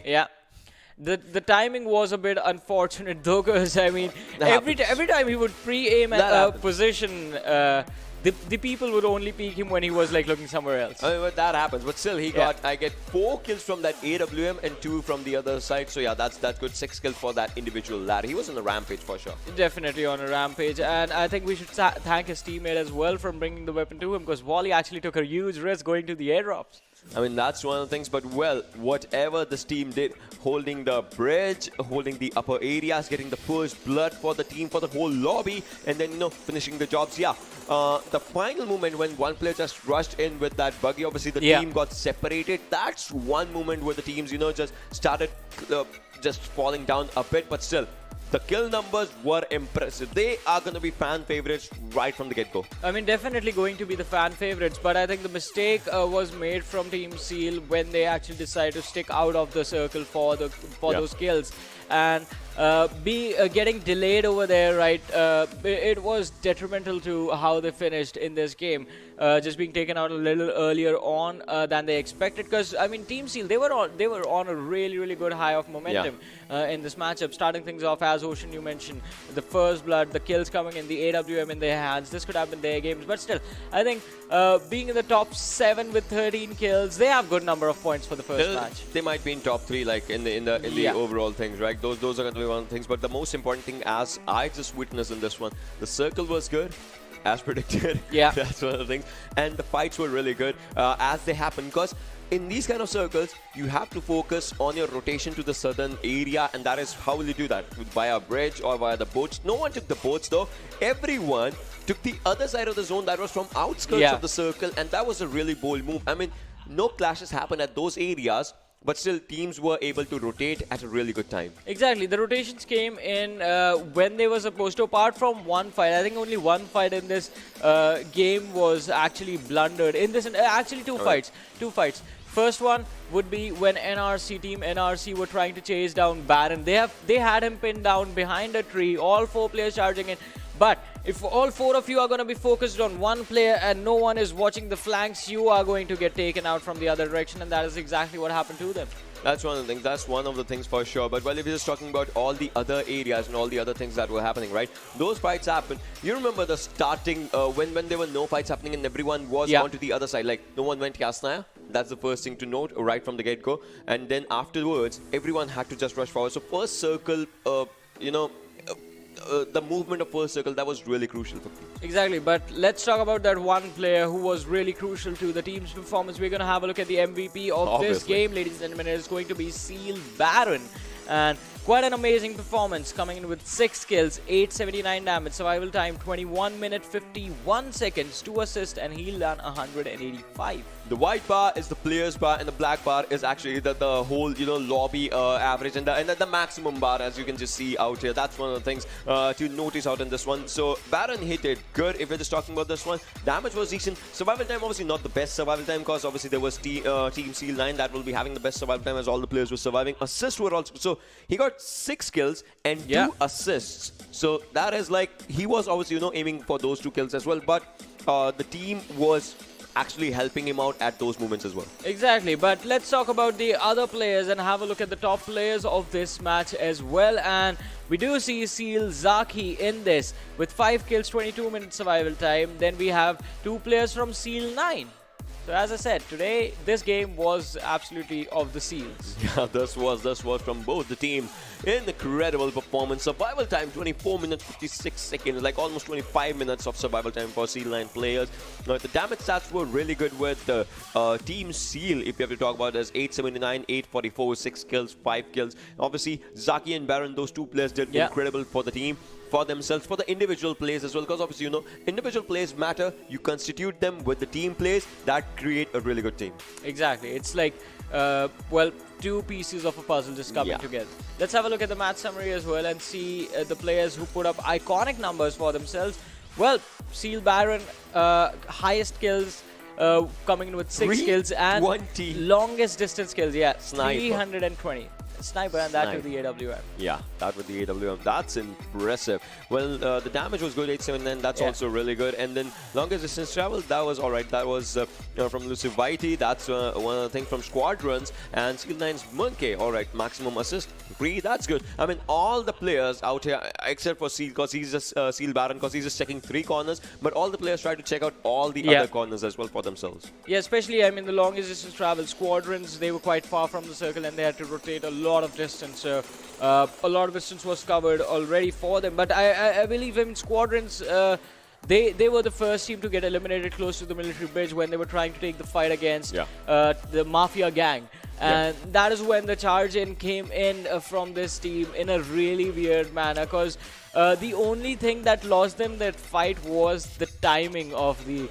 Yeah. The timing was a bit unfortunate though, because I mean, every time he would pre-aim at a position, the people would only peek him when he was like looking somewhere else. I mean, but that happens. But still, he got, I get 4 kills from that AWM and 2 from the other side. So yeah, that's good. 6 kills for that individual lad. He was on a rampage for sure. Definitely on a rampage, and I think we should thank his teammate as well for bringing the weapon to him, because Wally actually took a huge risk going to the airdrops. I mean, that's one of the things, but well, whatever this team did, holding the bridge, holding the upper areas, getting the first blood for the team, for the whole lobby, and then, you know, finishing the jobs, yeah. The final moment when one player just rushed in with that buggy, obviously the team got separated. That's one moment where the teams, you know, just started just falling down a bit, but still, the kill numbers were impressive. They are going to be fan favorites right from the get-go. I mean, definitely going to be the fan favorites, but I think the mistake was made from Team Seal when they actually decided to stick out of the circle for those kills. And getting delayed over there, right, it was detrimental to how they finished in this game. Just being taken out a little earlier on than they expected, because I mean, Team Seal, they were on a really good high of momentum in this matchup, starting things off, as Ocean you mentioned, the first blood, the kills coming in, the AWM in their hands. This could have been their games, but still, I think being in the top 7 with 13 kills, they have good number of points for the first match. They might be in top 3, like in the overall things, right? Those are going to be one of the things. But the most important thing, as I just witnessed in this one, the circle was good, as predicted. Yeah, that's one of the things. And the fights were really good as they happen, because in these kind of circles, you have to focus on your rotation to the southern area, and that is how will you do that? Via bridge or via the boats. No one took the boats though. Everyone took the other side of the zone that was from outskirts of the circle, and that was a really bold move. I mean, no clashes happened at those areas, but still teams were able to rotate at a really good time. Exactly. The rotations came in when they were supposed to, apart from one fight. I think only one fight in this game was actually blundered. In this, actually two fights. First one would be when Team NRC were trying to chase down Baron. They had him pinned down behind a tree, all 4 players charging in. But if all 4 of you are going to be focused on one player and no one is watching the flanks, you are going to get taken out from the other direction, and that is exactly what happened to them. That's one of the things. That's one of the things for sure. But well, if you're just talking about all the other areas and all the other things that were happening, right? Those fights happened. You remember the starting when there were no fights happening and everyone was onto the other side. Like no one went Yasnaya. That's the first thing to note right from the get-go. And then afterwards, everyone had to just rush forward. So first circle, you know, the movement of first circle, that was really crucial for me. Exactly, but let's talk about that one player who was really crucial to the team's performance. We're going to have a look at the MVP of this game, ladies and gentlemen. It is going to be Seal Baron. And quite an amazing performance, coming in with 6 kills, 879 damage, survival time 21 minutes 51 seconds, 2 assists, and heal done 185. The white bar is the player's bar, and the black bar is actually the whole, you know, lobby average, and the maximum bar, as you can just see out here. That's one of the things to notice out in this one. So Baron hit it good. If we're just talking about this one, damage was decent. Survival time, obviously not the best survival time, because obviously there was Team Seal 9 that will be having the best survival time, as all the players were surviving. Assists were also, so he got 6 kills and 2 assists. So that is like, he was obviously, you know, aiming for those 2 kills as well, but the team was actually helping him out at those moments as well. Exactly, but let's talk about the other players and have a look at the top players of this match as well. And we do see Seal Zaki in this with 5 kills, 22 minutes survival time. Then we have 2 players from Seal 9. So as I said, today this game was absolutely of the Seals. Yeah, this was from both the team. Incredible performance. Survival time 24 minutes 56 seconds, like almost 25 minutes of survival time for Seal 9 players. Now, the damage stats were really good with the Team Seal. If you have to talk about, as 879, 844, 6 kills, 5 kills. Obviously, Zaki and Baron, those 2 players did incredible for the team, for themselves, for the individual plays as well, because obviously, you know, individual plays matter. You constitute them with the team plays that create a really good team. Exactly. It's like, well, 2 pieces of a puzzle just coming together. Let's have a look at the match summary as well and see the players who put up iconic numbers for themselves. Well, Seal Baron, highest kills, coming in with 6 kills and longest distance kills, 320. Sniper, and that with the AWM. Yeah, that with the AWM. That's impressive. Well, the damage was good, 879. That's also really good. And then longest distance travel, that was all right. That was from Lucivity. That's one of the things from Squadrons. And Seal 9's Monkey. All right, maximum assist. 3. That's good. I mean, all the players out here, except for Seal, because he's just Seal Baron, because he's just checking 3 corners. But all the players try to check out all the other corners as well for themselves. Yeah, especially, I mean, the longest distance travel. Squadrons, they were quite far from the circle and they had to rotate a lot of distance. So a lot of distance was covered already for them. But I believe, I mean, Squadrons, they were the first team to get eliminated close to the military bridge when they were trying to take the fight against the Mafia Gang. And that is when the charge in came in from this team in a really weird manner, because the only thing that lost them that fight was the timing of the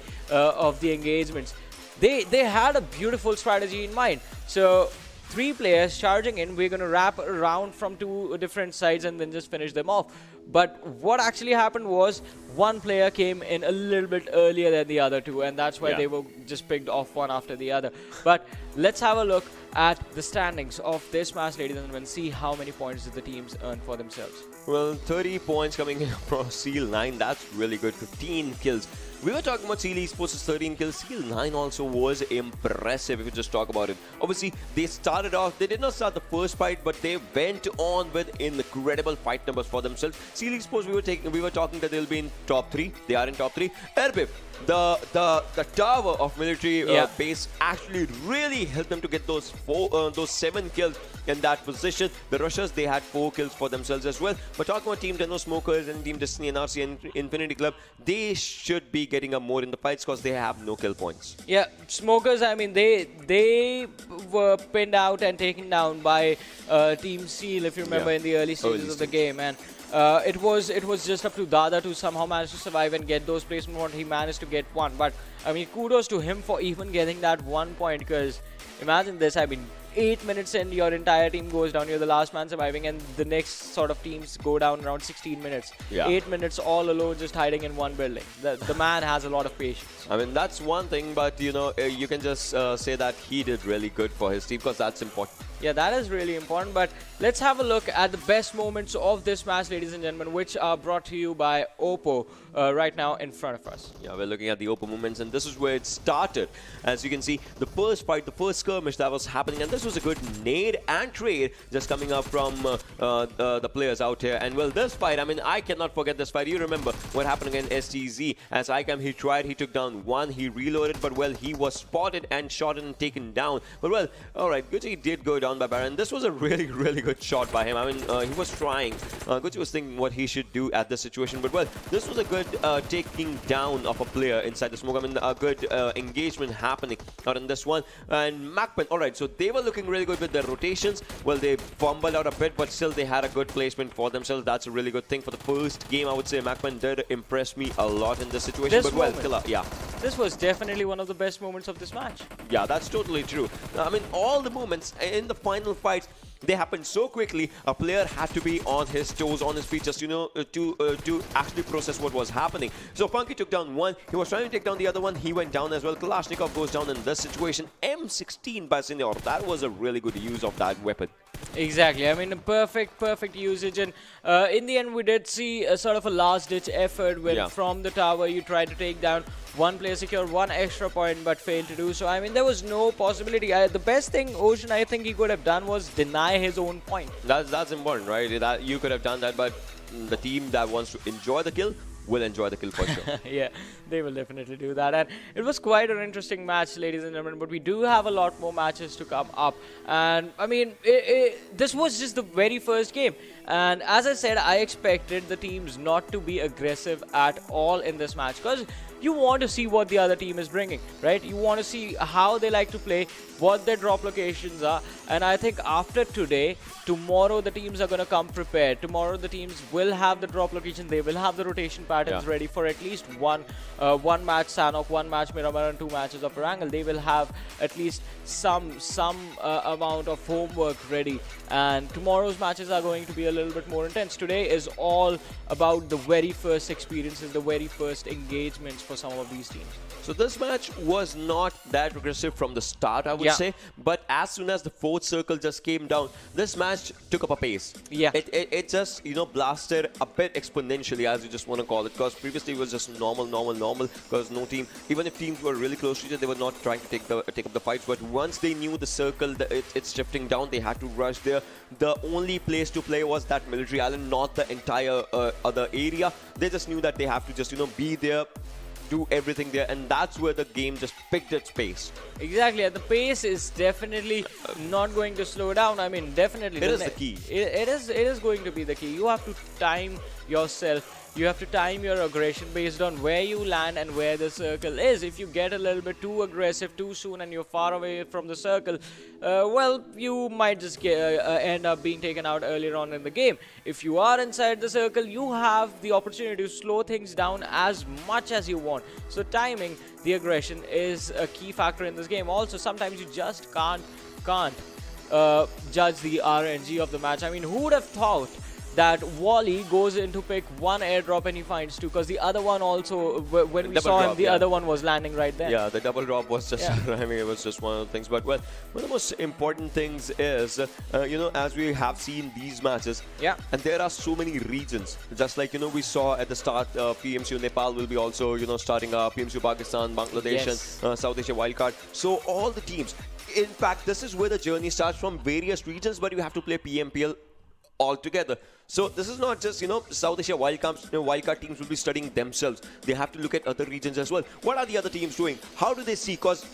engagements. They had a beautiful strategy in mind. So 3 players charging in, we're going to wrap around from 2 different sides and then just finish them off. But what actually happened was one player came in a little bit earlier than the other 2, and that's why they were just picked off one after the other. But let's have a look at the standings of this match, ladies and gentlemen, see how many points did the teams earn for themselves. Well, 30 points coming in from Seal 9. That's really good. 15 kills. We were talking about Seal eSports' 13 kills. Seal 9 also was impressive if you just talk about it. Obviously, they started off, they did not start the first fight, but they went on with incredible fight numbers for themselves. Seal eSports, we were talking that they'll be in top 3. They are in top 3. Erbib, the tower of military base actually really helped them to get those 7 kills in that position. The Russians, they had 4 kills for themselves as well. But talking about Team DENO Smokers and Team Destiny and RC and Infinity Club, they should be getting up more in the fights because they have no kill points. Yeah, Smokers, I mean, they were pinned out and taken down by Team Seal, if you remember, in the early stages of the game. And it was just up to Dada to somehow manage to survive and get those placement. He managed to get 1. But, I mean, kudos to him for even getting that 1 point, because imagine this, I mean, 8 minutes in, your entire team goes down, you're the last man surviving, and the next sort of teams go down around 16 minutes. 8 minutes all alone just hiding in one building. The man has a lot of patience. I mean, that's one thing, but you know, you can just say that he did really good for his team, because that's important. Yeah, that is really important. But let's have a look at the best moments of this match, ladies and gentlemen, which are brought to you by Oppo right now in front of us. Yeah, we're looking at the Oppo moments, and this is where it started. As you can see, the first fight, the first skirmish that was happening, and this was a good nade and trade just coming up from the players out here. And well, this fight, I mean, I cannot forget this fight. You remember what happened against STZ. As ICAM, he tried, he took down 1, he reloaded, but well, he was spotted and shot and taken down. But well, all right, Gucci did go down by Baron. This was a really, really good shot by him. I mean, he was trying. Gucci was thinking what he should do at this situation. But well, this was a good taking down of a player inside the smoke. I mean, a good engagement happening out in this one. And Macpen, all right, so they were looking really good with their rotations. Well, they fumbled out a bit, but still they had a good placement for themselves. That's a really good thing for the first game. I would say Macpen did impress me a lot in this situation. But well, killer, this was definitely one of the best moments of this match. Yeah, that's totally true. I mean, all the moments in the final fights, they happened so quickly. A player had to be on his toes, on his feet, just to actually process what was happening. So Funky took down 1. He was trying to take down the other one. He went down as well. Kalashnikov goes down in this situation. M16 by Senior. That was a really good use of that weapon. Exactly. I mean, perfect usage. And in the end, we did see a sort of a last-ditch effort when from the tower you tried to take down one player, secure 1 extra point, but failed to do so. I mean, there was no possibility. The best thing Ocean, I think he could have done was deny his own point. That's important, right? That you could have done that, but the team that wants to enjoy the kill will enjoy the kill for sure. Yeah, they will definitely do that. And it was quite an interesting match, ladies and gentlemen, but we do have a lot more matches to come up. And I mean, this was just the very first game. And as I said, I expected the teams not to be aggressive at all in this match, because you want to see what the other team is bringing, right? You want to see how they like to play, what their drop locations are. And I think after today, tomorrow the teams are going to come prepared. Tomorrow the teams will have the drop location. They will have the rotation patterns ready for at least one match Sanhok, 1 match Miramar, and 2 matches of Erangel. They will have at least some amount of homework ready. And tomorrow's matches are going to be a little bit more intense. Today is all about the very first experiences, the very first engagements for some of these teams. So this match was not that aggressive from the start, I would say. But as soon as the fourth circle just came down, this match took up a pace. Yeah. It just, blasted a bit exponentially, as you just want to call it. Because previously it was just normal. Because no team, even if teams were really close to each other, they were not trying to take up the fights. But once they knew the circle, it's shifting down, they had to rush there. The only place to play was that military island, not the entire other area. They just knew that they have to just, be there, do everything there, and that's where the game just picked its pace. Exactly, and the pace is definitely not going to slow down. I mean, definitely. It is the key. It is going to be the key. You have to time yourself. You have to time your aggression based on where you land and where the circle is. If you get a little bit too aggressive too soon and you're far away from the circle, well, you might just end up being taken out earlier on in the game. If you are inside the circle, you have the opportunity to slow things down as much as you want. So timing the aggression is a key factor in this game. Also, sometimes you just can't judge the RNG of the match. I mean, who would have thought that Wally goes in to pick one airdrop and he finds two, because the other one also, when we saw him, the other one was landing right there. Yeah, the double drop was just, I mean, it was just one of the things. But, well, one of the most important things is, as we have seen these matches, and there are so many regions. Just like, we saw at the start, PMCO Nepal will be also, starting PMCO Pakistan, Bangladesh, and South Asia Wildcard. So all the teams, in fact, this is where the journey starts from various regions, but you have to play PMPL all together. So this is not just, South Asia wildcard teams will be studying themselves. They have to look at other regions as well. What are the other teams doing? How do they see? Because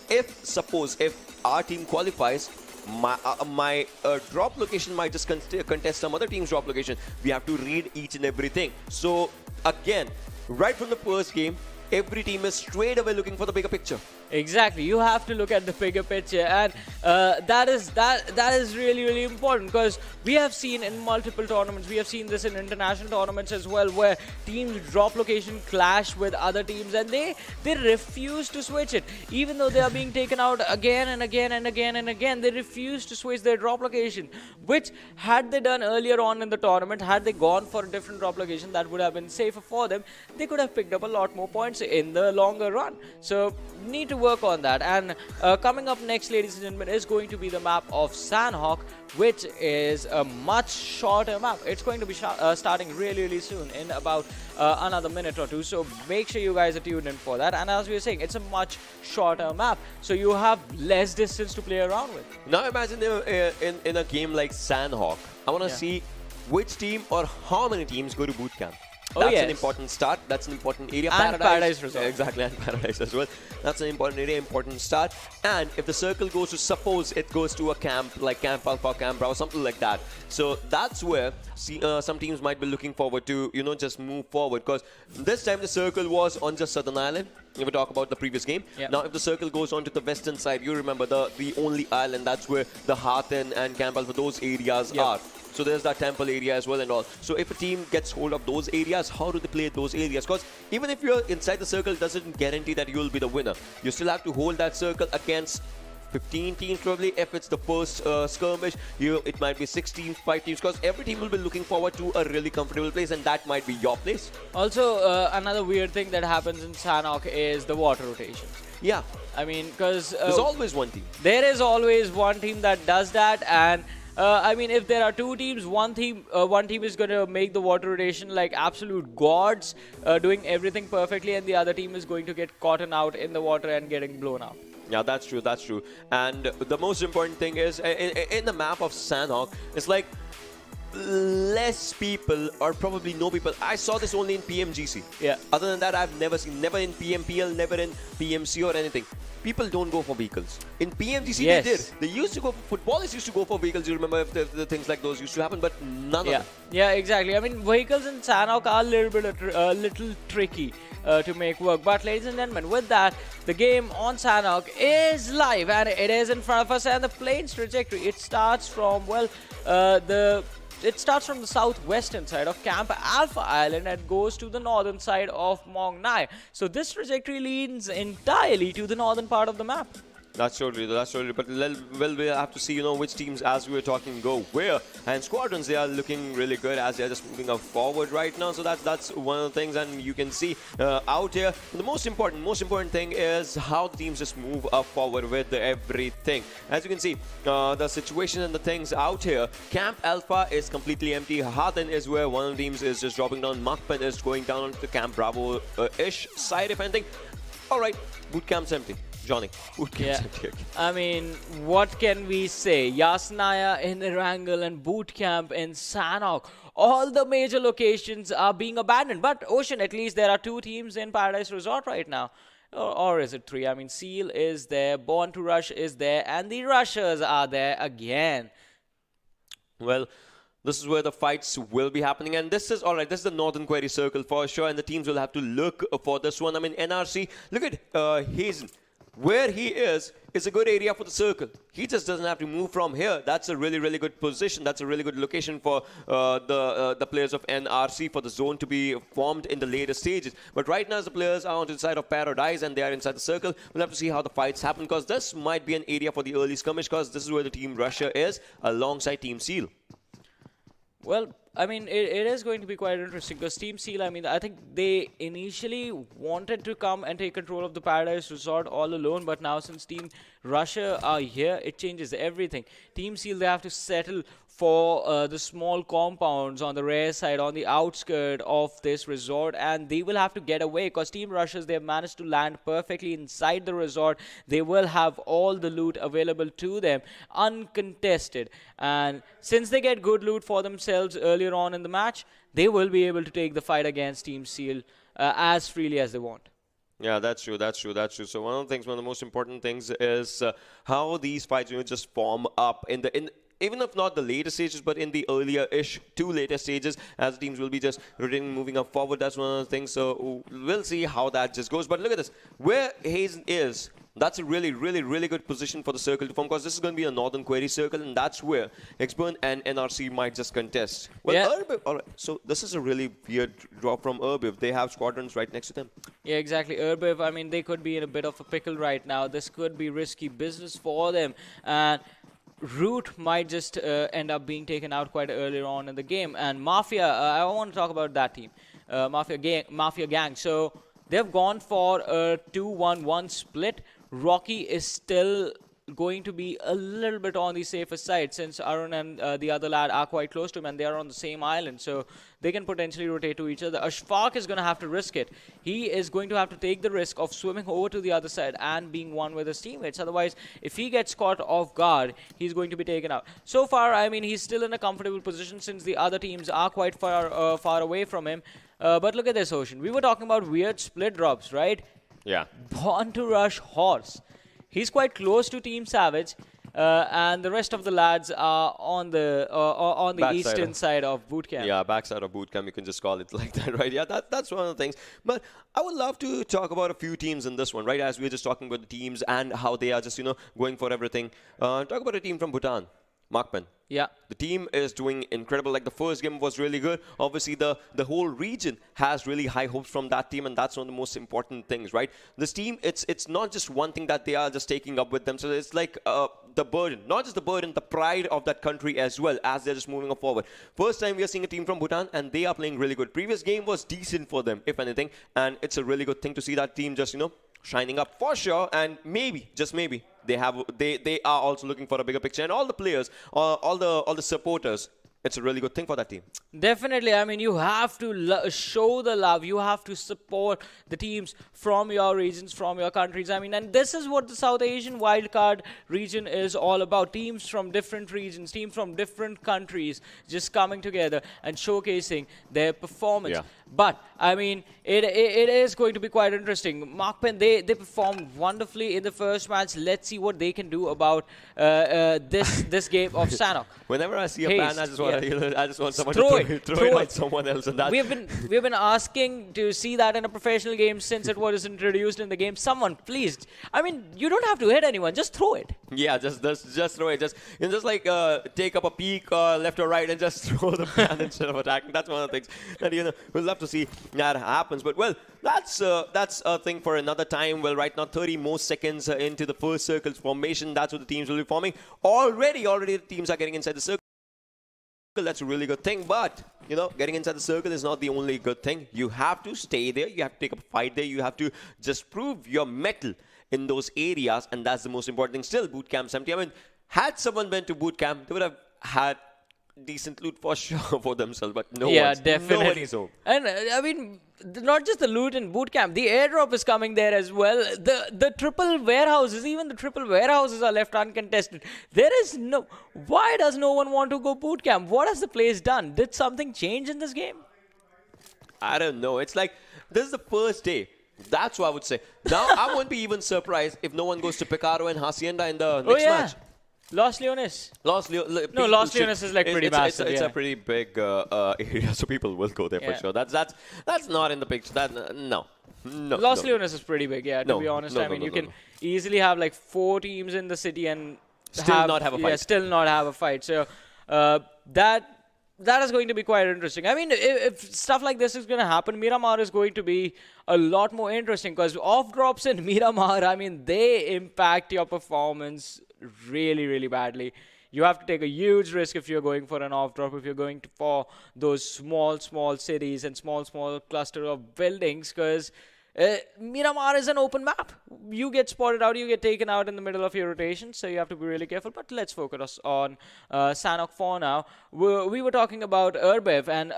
suppose our team qualifies, my drop location might just contest some other team's drop location. We have to read each and everything. So again, right from the first game, every team is straight away looking for the bigger picture. Exactly, you have to look at the bigger picture, and that is really important, because we have seen in multiple tournaments, we have seen this in international tournaments as well, where teams drop location clash with other teams and they refuse to switch it. Even though they are being taken out again and again, they refuse to switch their drop location, which had they done earlier on in the tournament, had they gone for a different drop location that would have been safer for them, they could have picked up a lot more points in the longer run. So need to work on that. And coming up next, ladies and gentlemen, is going to be the map of Sanhok, which is a much shorter map. It's going to be starting really soon, in about another minute or two, so make sure you guys are tuned in for that. And as we were saying, it's a much shorter map, so you have less distance to play around with. Now imagine in a game like Sanhok, I want to see which team or how many teams go to boot camp. That's an important start. That's an important area. And Paradise Resort. Exactly, and Paradise as well. That's an important area, important start. And if the circle goes to, suppose it goes to a camp, like Camp Alpha, Camp Bravo, something like that. So that's where some teams might be looking forward to, just move forward. Because this time the circle was on just Southern Island. If we talk about the previous game. Now, if the circle goes on to the western side, you remember the only island, that's where the Hathin and Camp Alpha, those areas are. So there's that temple area as well and all. So if a team gets hold of those areas, how do they play those areas? Because even if you're inside the circle, it doesn't guarantee that you will be the winner. You still have to hold that circle against 15 teams probably. If it's the first skirmish, it might be 16, 5 teams, because every team will be looking forward to a really comfortable place, and that might be your place. Also, another weird thing that happens in Sanhok is the water rotations. Yeah. I mean, because there's always one team. There is always one team that does that, and I mean, if there are two teams, one team is going to make the water rotation like absolute gods, doing everything perfectly, and the other team is going to get caught out in the water and getting blown out. Yeah, that's true. That's true. And the most important thing is in the map of Sanhok, it's like less people, or probably no people. I saw this only in PMGC. Yeah. Other than that, I've never seen. Never in PMPL, never in PMC or anything. People don't go for vehicles. In PMGC, they did. They used to go. Footballers used to go for vehicles. You remember if the things like those used to happen, but none of them. Yeah, exactly. I mean, vehicles in Sanhok are a little tricky to make work. But ladies and gentlemen, with that, the game on Sanhok is live, and it is in front of us. And the plane's trajectory, it starts from It starts from the southwestern side of Camp Alpha Island and goes to the northern side of Mong Nai. So this trajectory leads entirely to the northern part of the map. That's totally. But well, we'll have to see, which teams, as we were talking, go where. And Squadrons, they are looking really good as they're just moving up forward right now. So that's one of the things, and you can see out here. The most important thing is how the teams just move up forward with everything. As you can see, the situation and the things out here. Camp Alpha is completely empty. Hathen is where one of the teams is just dropping down. Makpan is going down onto the Camp Bravo-ish side, if anything. All right, boot camp's empty. Johnny, boot camp's empty again. I mean, what can we say? Yasnaya in Erangel and boot camp in Sanhok. All the major locations are being abandoned. But Ocean, at least there are 2 teams in Paradise Resort right now. Or is it 3? I mean, Seal is there, Born to Rush is there, and the Rushers are there again. Well, this is where the fights will be happening, and this is alright. This is the Northern Query Circle for sure, and the teams will have to look for this one. I mean, NRC, look at Hazen. Where he is a good area for the circle. He just doesn't have to move from here. That's a really good position. That's a really good location for the players of NRC for the zone to be formed in the later stages. But right now, as the players are on the side of Paradise and they are inside the circle, we'll have to see how the fights happen, because this might be an area for the early skirmish, because this is where the Team Russia is alongside Team Seal. Well, I mean, it is going to be quite interesting because Team Seal, I mean, I think they initially wanted to come and take control of the Paradise Resort all alone, but now since Team Russia are here, it changes everything. Team Seal, they have to settle for the small compounds on the rear side, on the outskirt of this resort, and they will have to get away because Team Russians, they have managed to land perfectly inside the resort. They will have all the loot available to them, uncontested, and since they get good loot for themselves earlier on in the match, they will be able to take the fight against Team Seal as freely as they want. Yeah, that's true. So one of the most important things is how these fights just form up in even if not the later stages, but in the earlier-ish to later stages, as teams will be just rotating, moving up forward. That's one of the things. So we'll see how that just goes. But look at this. Where Hazen is, that's a really good position for the circle to form, because this is going to be a Northern Query Circle, and that's where Exburn and NRC might just contest. Well, yeah. all right. So this is a really weird drop from Erbiv. They have Squadrons right next to them. Yeah, exactly. Erbiv, I mean, they could be in a bit of a pickle right now. This could be risky business for them. And Root might just end up being taken out quite earlier on in the game. And Mafia, I want to talk about that team. Mafia Gang. So they've gone for a 2-1-1 split. Rocky is still going to be a little bit on the safer side, since Arun and the other lad are quite close to him and they are on the same island, so they can potentially rotate to each other. Ashfaq is going to have to risk it. He is going to have to take the risk of swimming over to the other side and being one with his teammates. Otherwise, if he gets caught off guard, he's going to be taken out. So far, I mean, he's still in a comfortable position since the other teams are quite far away from him. But look at this, Ocean. We were talking about weird split drops, right? Yeah. Born to Rush Horse. He's quite close to Team Savage, and the rest of the lads are on the eastern side of boot camp. Yeah, backside of boot camp, you can just call it like that, right? Yeah, that's one of the things. But I would love to talk about a few teams in this one, right? As we were just talking about the teams and how they are just, going for everything. Talk about a team from Bhutan, Makpan. Yeah. The team is doing incredible. Like, the first game was really good. Obviously, the whole region has really high hopes from that team, and that's one of the most important things, right? This team, it's not just one thing that they are just taking up with them. So it's like the burden, not just the burden, the pride of that country as well, as they're just moving forward. First time we are seeing a team from Bhutan, and they are playing really good. Previous game was decent for them, if anything, and it's a really good thing to see that team just, shining up for sure, and maybe, just maybe, they are also looking for a bigger picture, and all the players, all the supporters, it's a really good thing for that team. Definitely. I mean, you have to show the love. You have to support the teams from your regions, from your countries. I mean, and this is what the South Asian Wildcard region is all about. Teams from different regions, teams from different countries just coming together and showcasing their performance. Yeah. But, I mean, it is going to be quite interesting. Makpan, they performed wonderfully in the first match. Let's see what they can do about this game of Sanhok. Whenever I see a ban, I just want I just want someone throw to it, throw it at someone else, and that. We've been asking to see that in a professional game since it was introduced in the game. Someone, please. I mean, you don't have to hit anyone. Just throw it. Yeah, just throw it. Just like take up a peak left or right and just throw the pan instead of attacking. That's one of the things that we'll love to see that happens. But well, that's a thing for another time. Well, right now 30 more seconds into the first circle's formation. That's what the teams will be forming. Already the teams are getting inside the circle. That's a really good thing, but getting inside the circle is not the only good thing. You have to stay there. You have to take up a fight there. You have to just prove your mettle in those areas, and that's the most important thing. Still, boot camp's empty. I mean, had someone been to boot camp, they would have had decent loot for sure for themselves, but definitely. nobody's home. And I mean, not just the loot in boot camp, the airdrop is coming there as well. The triple warehouses, even the triple warehouses are left uncontested. Why does no one want to go boot camp? What has the place done? Did something change in this game? I don't know. It's like, this is the first day. That's what I would say. Now, I won't be even surprised if no one goes to Picaro and Hacienda in the next match. Los Leones. Los Leones is like pretty massive. It's a pretty big area, so people will go there for sure. That's not in the picture. No. Los Leones is pretty big, to be honest. I mean, you can easily have like 4 teams in the city and still not have a fight. Yeah, still not have a fight. So that is going to be quite interesting. I mean, if stuff like this is going to happen, Miramar is going to be a lot more interesting because off drops in Miramar, I mean, they impact your performance really, really badly. You have to take a huge risk if you're going for an off drop, if you're going for those small cities and small cluster of buildings, because Miramar is an open map. You get spotted out, you get taken out in the middle of your rotation, so you have to be really careful. But let's focus on Sanhok for now. We were talking about Erbev, and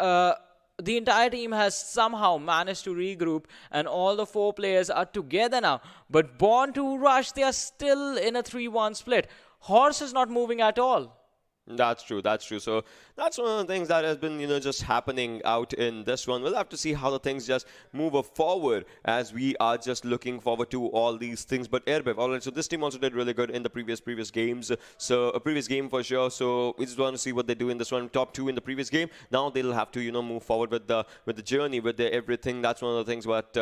the entire team has somehow managed to regroup, and all the 4 players are together now. But Born to Rush, they are still in a 3-1 split. Horse is not moving at all. That's true. So that's one of the things that has been, just happening out in this one. We'll have to see how the things just move forward as we are just looking forward to all these things. But Erbev, all right, so this team also did really good in the previous games. So a previous game for sure. So we just want to see what they do in this one. Top 2 in the previous game. Now they'll have to, move forward with the journey, with the everything. That's one of the things. But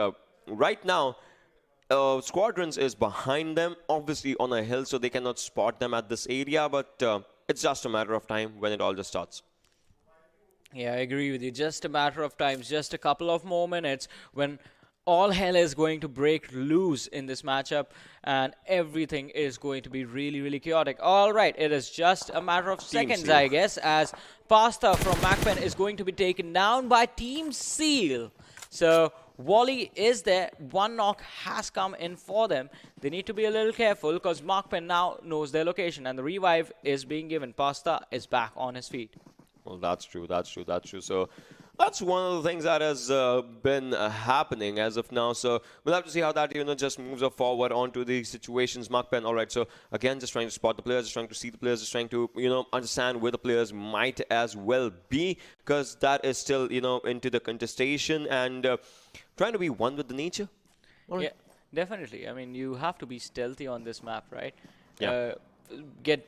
right now, Squadrons is behind them, obviously on a hill, so they cannot spot them at this area. But it's just a matter of time when it all just starts. Yeah, I agree with you. Just a matter of time, just a couple of more minutes when all hell is going to break loose in this matchup and everything is going to be really, really chaotic. All right, it is just a matter of seconds, I guess, as Pasta from MacPen is going to be taken down by Team Seal. So Wally is there. 1 knock has come in for them. They need to be a little careful because MacPen now knows their location and the revive is being given. Pasta is back on his feet. Well, that's true. So that's one of the things that has been happening as of now. So we'll have to see how that just moves up forward onto the situations. MacPen, all right. So again, just trying to spot the players, just trying to see the players, just trying to understand where the players might as well be, because that is still into the contestation and trying to be one with the nature. Yeah, definitely. I mean, you have to be stealthy on this map, right? Yeah. Get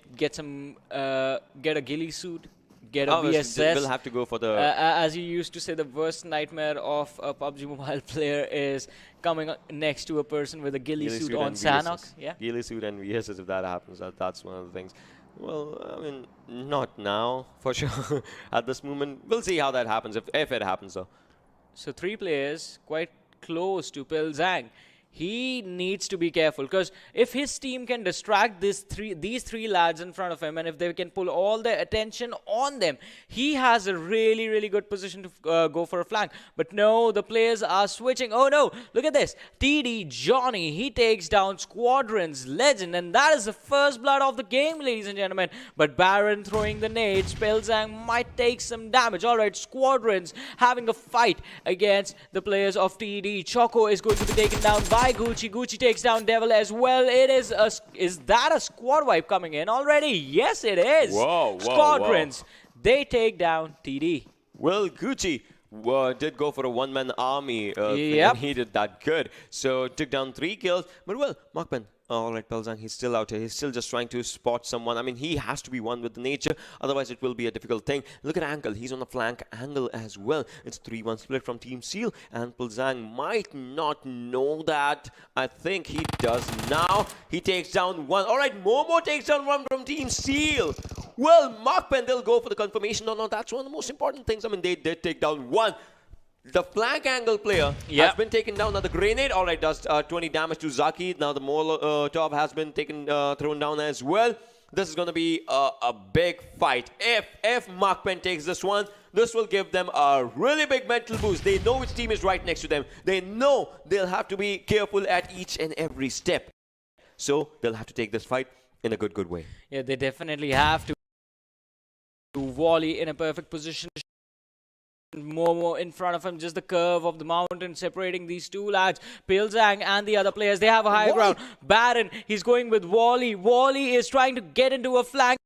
a ghillie suit. Get a VSS. We'll have to go for the... as you used to say, the worst nightmare of a PUBG Mobile player is coming next to a person with a ghillie suit on Sanhok. Yeah. Ghillie suit and VSS, if that happens, that's one of the things. Well, I mean, not now, for sure. At this moment, we'll see how that happens, if it happens, though. So 3 players quite close to Pilzang. He needs to be careful because if his team can distract these three lads in front of him, and if they can pull all their attention on them, he has a really, really good position to go for a flank. But no, the players are switching. Oh no, look at this. TD Johnny, he takes down Squadrons legend, and that is the first blood of the game, ladies and gentlemen. But Baron throwing the nades, Pilzang might take some damage. All right, Squadrons having a fight against the players of TD. Choco is going to be taken down by Gucci. Gucci takes down Devil as well. Is that a squad wipe coming in already? Yes, it is. Whoa, Squadrons, they take down TD. Well, Gucci did go for a one-man army and he did that good. So took down 3 kills. But well, MacPen All right, Pelzang, he's still out here. He's still just trying to spot someone. I mean, he has to be one with the nature. Otherwise, it will be a difficult thing. Look at Erangel. He's on the flank angle as well. It's 3-1 split from Team Seal. And Pelzang might not know that. I think he does now. He takes down one. All right, Momo takes down one from Team Seal. Well, Mark Pen, they'll go for the confirmation. No, that's one of the most important things. I mean, they did take down one. The flank angle player has been taken down. Now the grenade, all right, does 20 damage to Zaki. Now the Molotov has been thrown down as well. This is going to be a big fight. If Mark Pen takes this one, this will give them a really big mental boost. They know which team is right next to them. They know they'll have to be careful at each and every step. So they'll have to take this fight in a good way. Yeah, they definitely have to. Volley in a perfect position. Momo in front of him, just the curve of the mountain separating these two lads. Pelzang and the other players, they have a high ground. Baron, he's going with Wally. Wally is trying to get into a flank.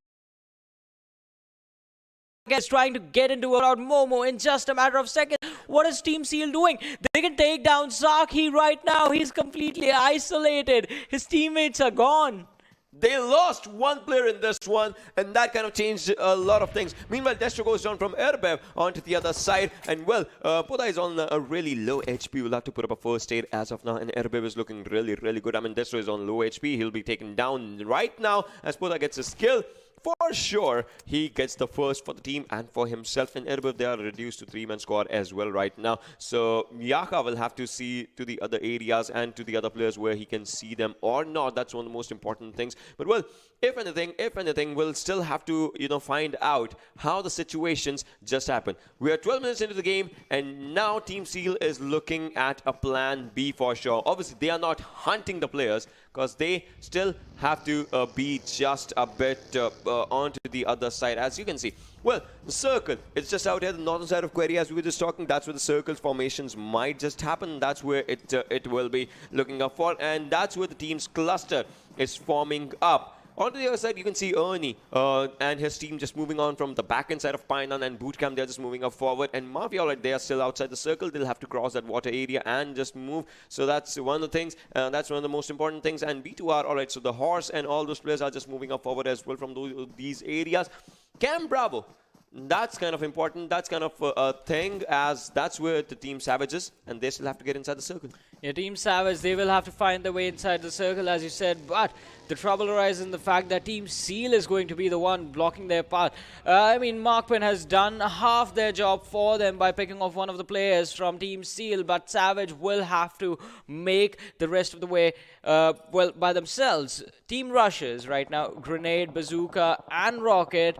Is trying to get into a crowd. Momo in just a matter of seconds. What is Team Seal doing? They can take down Zaki right now. He's completely isolated. His teammates are gone. They lost one player in this one, and that kind of changed a lot of things. Meanwhile, Destro goes down from Erbev onto the other side, and well, Poda is on a really low HP. We'll have to put up a first aid as of now, and Erbev is looking really good. I mean, Destro is on low HP. He'll be taken down right now as Poda gets his kill. For sure, he gets the first for the team and for himself. And Erbev, they are reduced to 3-man squad as well right now. So Yaka will have to see to the other areas and to the other players where he can see them or not. That's one of the most important things. But well, if anything, we'll still have to, find out how the situations just happen. We are 12 minutes into the game, and now Team Seal is looking at a plan B for sure. Obviously, they are not hunting the players because they still have to be just a bit onto the other side, as you can see. Well, the circle, it's just out here, the northern side of Query, as we were just talking. That's where the circle formations might just happen. That's where it will be looking up for, and that's where the team's cluster is forming up. On the other side, you can see Ernie and his team just moving on from the back-end side of Painan and Bootcamp. They're just moving up forward. And Mafia, alright, they are still outside the circle. They'll have to cross that water area and just move. So that's one of the things. That's one of the most important things. And B2R, alright, so the horse and all those players are just moving up forward as well from these areas. Camp Bravo. That's kind of important. That's kind of a thing, as that's where the Team Savage is, and they still have to get inside the circle. Yeah, Team Savage, they will have to find their way inside the circle, as you said, but the trouble arises in the fact that Team Seal is going to be the one blocking their path. I mean, Markman has done half their job for them by picking off one of the players from Team Seal, but Savage will have to make the rest of the way, well, by themselves. Team Rushes right now, Grenade, Bazooka, and Rocket.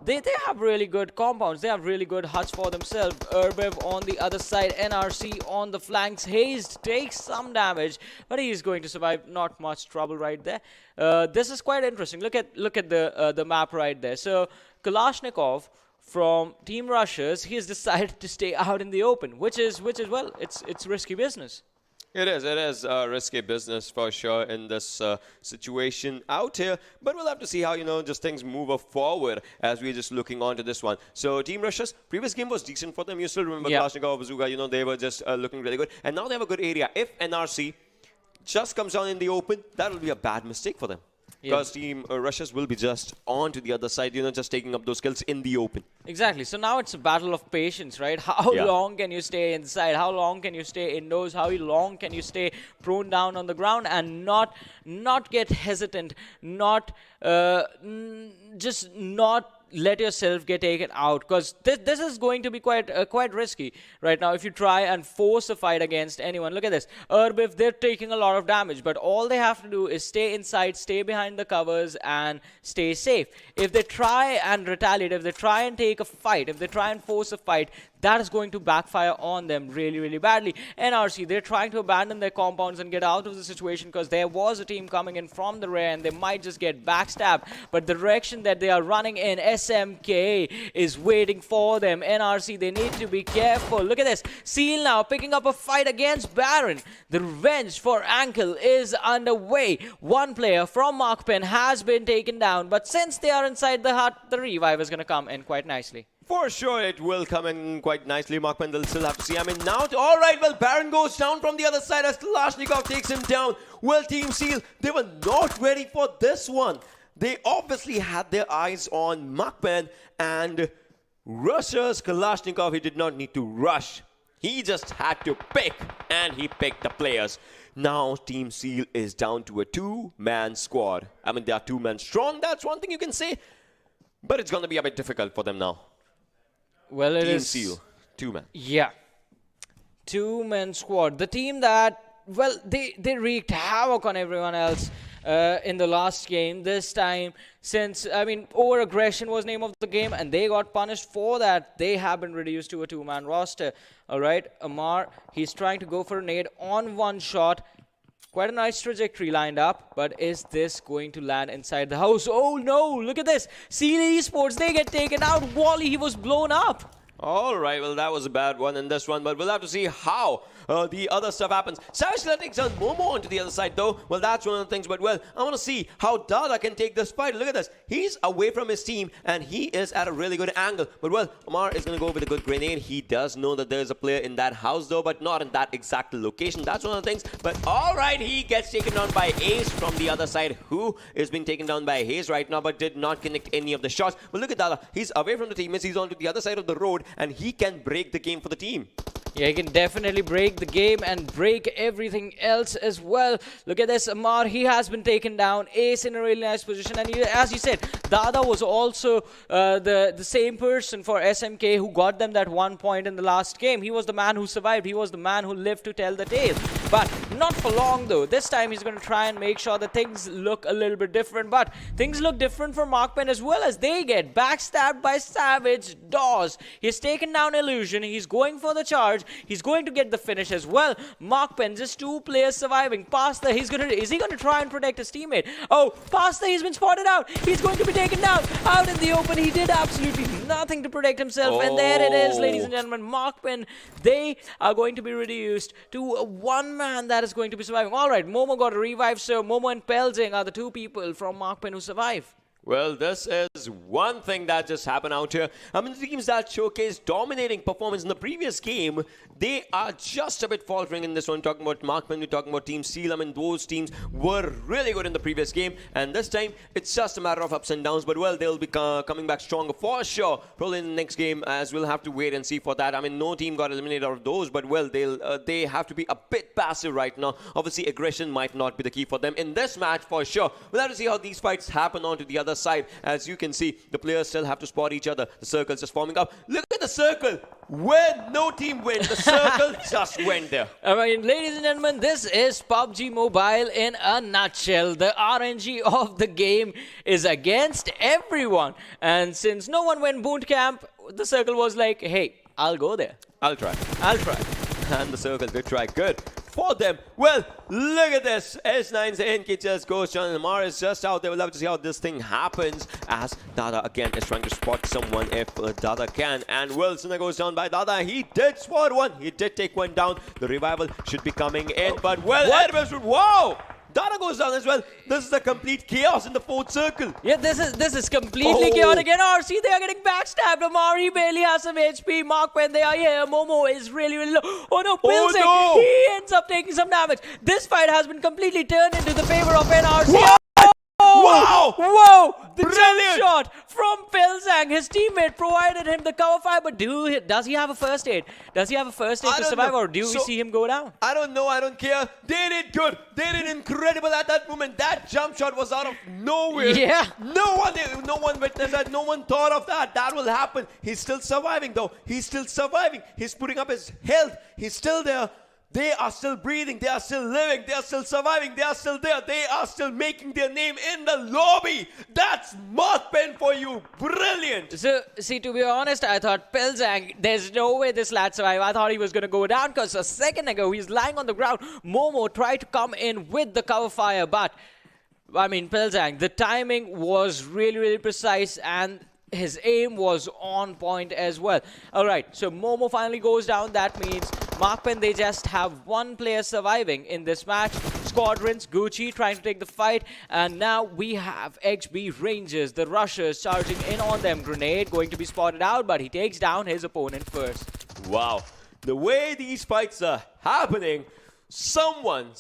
They have really good compounds. They have really good huts for themselves. Erbev on the other side. NRC on the flanks. Hazed takes some damage, but he's going to survive. Not much trouble right there. This is quite interesting. Look at the map right there. So Kalashnikov from Team Rushers, he has decided to stay out in the open, which is well, it's risky business. It is risky business for sure in this situation out here. But we'll have to see how, just things move forward as we're just looking on to this one. So Team Russia's previous game was decent for them. You still remember Kalashnikov, Bazooka, they were just looking really good. And now they have a good area. If NRC just comes down in the open, that will be a bad mistake for them. Because Team Russia's will be just on to the other side, just taking up those kills in the open. Exactly. So now it's a battle of patience, right? How long can you stay inside? How long can you stay indoors? How long can you stay prone down on the ground and not get hesitant, not just not let yourself get taken out, because this is going to be quite risky right now if you try and force a fight against anyone. Look at this. Erbev, they're taking a lot of damage, but all they have to do is stay inside, stay behind the covers, and stay safe. If they try and retaliate, if they try and take a fight, if they try and force a fight, that is going to backfire on them really badly. NRC, they're trying to abandon their compounds and get out of the situation because there was a team coming in from the rear and they might just get backstabbed. But the direction that they are running in, SMK is waiting for them. NRC, they need to be careful. Look at this. Seal now picking up a fight against Baron. The revenge for Erangel is underway. One player from Markpen has been taken down, but since they are inside the hut, the revive is going to come in quite nicely. For sure, it will come in quite nicely. Markman will still have to see. I mean, now, all right, well, Baron goes down from the other side as Kalashnikov takes him down. Well, Team Seal, they were not ready for this one. They obviously had their eyes on Markman and rushers. Kalashnikov, he did not need to rush. He just had to pick, and he picked the players. Now, Team Seal is down to a two-man squad. I mean, they are two-man strong. That's one thing you can say. But it's going to be a bit difficult for them now. Well, it Team is Seal, two-man. Yeah. Two-man squad. The team that, well, they wreaked havoc on everyone else in the last game. This time, since, I mean, over-aggression was name of the game, and they got punished for that. They have been reduced to a two-man roster. All right, Amar, he's trying to go for a nade on one shot. Quite a nice trajectory lined up, but is this going to land inside the house? Oh no, look at this. Seal eSports, they get taken out. Wally, he was blown up. All right, well, that was a bad one in this one, but we'll have to see how the other stuff happens. Savage takes on Momo onto the other side, though. Well, that's one of the things, but, well, I want to see how Dada can take this fight. Look at this. He's away from his team, and he is at a really good angle. But, well, Amar is going to go with a good grenade. He does know that there's a player in that house, though, but not in that exact location. That's one of the things. But, all right, he gets taken down by Ace from the other side, who is being taken down by Haze right now, but did not connect any of the shots. But look at Dada. He's away from the teammates. He's onto the other side of the road, and he can break the game for the team. Yeah, he can definitely break the game and break everything else as well. Look at this, Amar, he has been taken down. Ace in a really nice position. And as you said, Dada was also the same person for SMK who got them that 1 point in the last game. He was the man who survived. He was the man who lived to tell the tale. But not for long, though. This time he's going to try and make sure that things look a little bit different. But things look different for Markpen as well, as they get backstabbed by Savage Dawes. He's taken down Illusion. He's going for the charge. He's going to get the finish as well. Markpen, just two players surviving. Pasta, is he going to try and protect his teammate? Oh, Pasta, he's been spotted out. He's going to be taken down. Out in the open, he did absolutely nothing to protect himself. And there it is, ladies and gentlemen. Markpen, they are going to be reduced to a one-man that is going to be surviving. All right, Momo got a revive, so Momo and Pelzing are the two people from Markpen who survive. Well, this is one thing that just happened out here. I mean, the teams that showcased dominating performance in the previous game, they are just a bit faltering in this one. Talking about Markman, we're talking about Team Seal. I mean, those teams were really good in the previous game. And this time, it's just a matter of ups and downs. But, well, they'll be coming back stronger for sure. Probably in the next game, as we'll have to wait and see for that. I mean, no team got eliminated out of those. But, well, they have to be a bit passive right now. Obviously, aggression might not be the key for them in this match for sure. We'll have to see how these fights happen onto the other side. As you can see, the players still have to spot each other. The circle's just forming up. Look at the circle. Where no team went, the circle just went there. I mean, ladies and gentlemen, this is PUBG Mobile in a nutshell. The RNG of the game is against everyone. And since no one went boot camp, the circle was like, hey, I'll go there. I'll try. And the circle did try. Good for them. Well, look at this. S9's NK just goes down, and Amar is just out there. We'll love to see how this thing happens, as Dada again is trying to spot someone if Dada can. And Wilson goes down by Dada. He did spot one. He did take one down. The revival should be coming in, but well, whoa! Dada goes down as well. This is a complete chaos in the fourth circle. Yeah, this is completely chaotic. And RC, they are getting backstabbed. Amari barely has some HP. Markpen, they are here. Momo is really, really low. Oh no, Pilsing, he ends up taking some damage. This fight has been completely turned into the favor of NRC. What? Wow! Whoa! The jump shot from Pilsang. His teammate provided him the cover fire, but does he have a first aid? Does he have a first aid to survive, or do we see him go down? I don't know. I don't care. They did good. They did incredible at that moment. That jump shot was out of nowhere. Yeah. No one witnessed that. No one thought of that. That will happen. He's still surviving, though. He's still surviving. He's putting up his health. He's still there. They are still breathing. They are still living. They are still surviving. They are still there. They are still making their name in the lobby. That's Markpen for you. Brilliant. So, see, to be honest, I thought Pilsang, there's no way this lad survived. I thought he was going to go down because a second ago, he's lying on the ground. Momo tried to come in with the cover fire, but, I mean, Pilsang, the timing was really, really precise, and his aim was on point as well. All right, so Momo finally goes down. That means Markpen, they just have one player surviving in this match. Squadrons, Gucci trying to take the fight, and now we have XB Rangers, the rushers, charging in on them. Grenade going to be spotted out, but he takes down his opponent first. Wow, the way these fights are happening, someone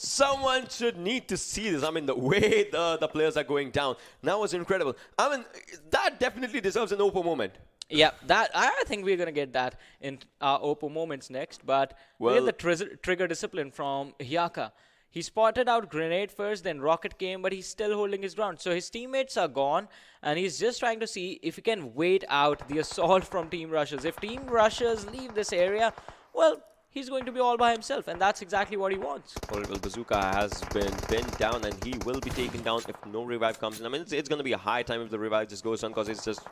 should need to see this. I mean, the way the players are going down, that was incredible. I mean, that definitely deserves an Oppo moment. Yeah, that I think we're gonna get that in our Oppo moments next. But we get the trigger discipline from Hyaka. He spotted out Grenade first, then Rocket came, but he's still holding his ground. So his teammates are gone, and he's just trying to see if he can wait out the assault from Team Rushers. If Team Rushers leave this area, well, he's going to be all by himself, and that's exactly what he wants. Horrible Bazooka has been pinned down, and he will be taken down if no revive comes in. I mean, it's going to be a high time if the revive just goes on, because it's just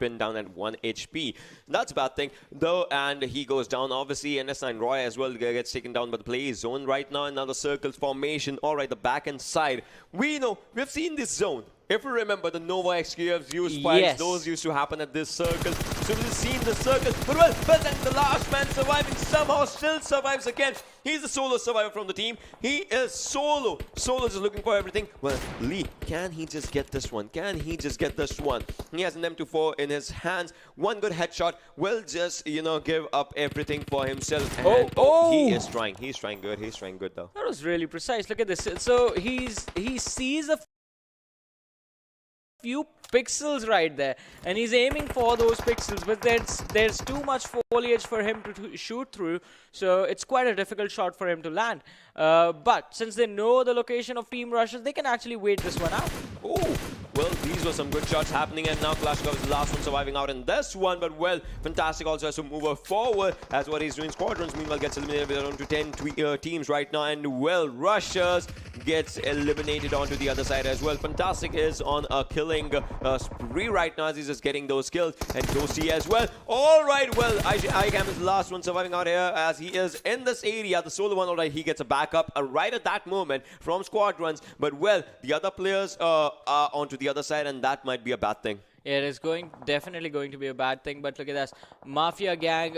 pinned down at 1 HP. That's a bad thing, though, and he goes down. Obviously, NS9 Roy as well gets taken down, but the play is zone right now. Another circle formation. All right, the back end side. We know, we've seen this zone. If you remember, the Nova XQF's used fights, yes, those used to happen at this circle. So we've seen the circle, but then the last man surviving somehow still survives again. He's the solo survivor from the team. He is solo. Solo just looking for everything. Well, Lee, can he just get this one? Can he just get this one? He has an M24 in his hands. One good headshot will just, you know, give up everything for himself. And he is trying. He's trying good. He's trying good, though. That was really precise. Look at this. So he sees a few pixels right there, and he's aiming for those pixels, but there's too much foliage for him to shoot through, so it's quite a difficult shot for him to land. But since they know the location of Team Rushers, they can actually wait this one out. Oh, well, these were some good shots happening, and now Kalashnikov is the last one surviving out in this one. But, well, Fantastic also has to move forward as what he's doing. Squadrons, meanwhile, gets eliminated with around to 10 teams right now. And, well, Rushers gets eliminated onto the other side as well. Fantastic is on a killing spree right now as he's just getting those kills. And Dosi as well. All right, well, ICAM is the last one surviving out here as he is in this area. The solo one, all right, he gets a backup right at that moment from Squadrons. But, well, the other players are onto the other side, and that might be a bad thing. It is definitely going to be a bad thing, but look at this. Mafia Gang,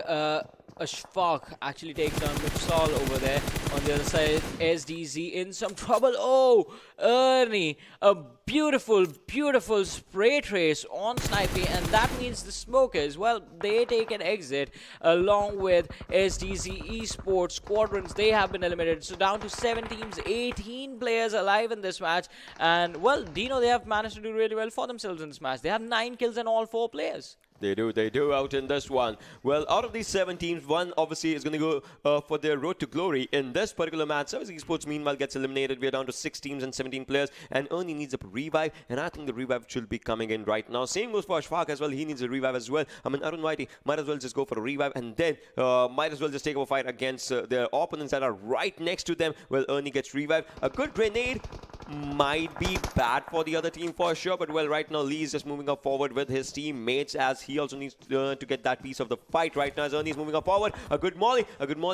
Ashfaq actually takes down Mipsal over there. On the other side, SDZ in some trouble. Oh, Ernie, a beautiful, beautiful spray trace on Snipey, and that means the smokers, well, they take an exit along with SDZ eSports Squadrons. They have been eliminated, so down to 7 teams, 18 players alive in this match. And, well, DENO, they have managed to do really well for themselves in this match. They have 9 kills in all 4 players. They do out in this one. Well, out of these 7 teams, one obviously is going to go for their road to glory in this particular match. Service Esports, meanwhile, gets eliminated. We are down to 6 teams and 17 players, and Ernie needs a revive, and I think the revive should be coming in right now. Same goes for Ashfaq as well. He needs a revive as well. I mean, Arun Whitey might as well just go for a revive, and then might as well just take up a fight against their opponents that are right next to them. Well, Ernie gets revived. A good grenade might be bad for the other team for sure, but, well, right now Lee is just moving up forward with his teammates as he also needs to get that piece of the fight right now as Ernie is moving up forward. A good molly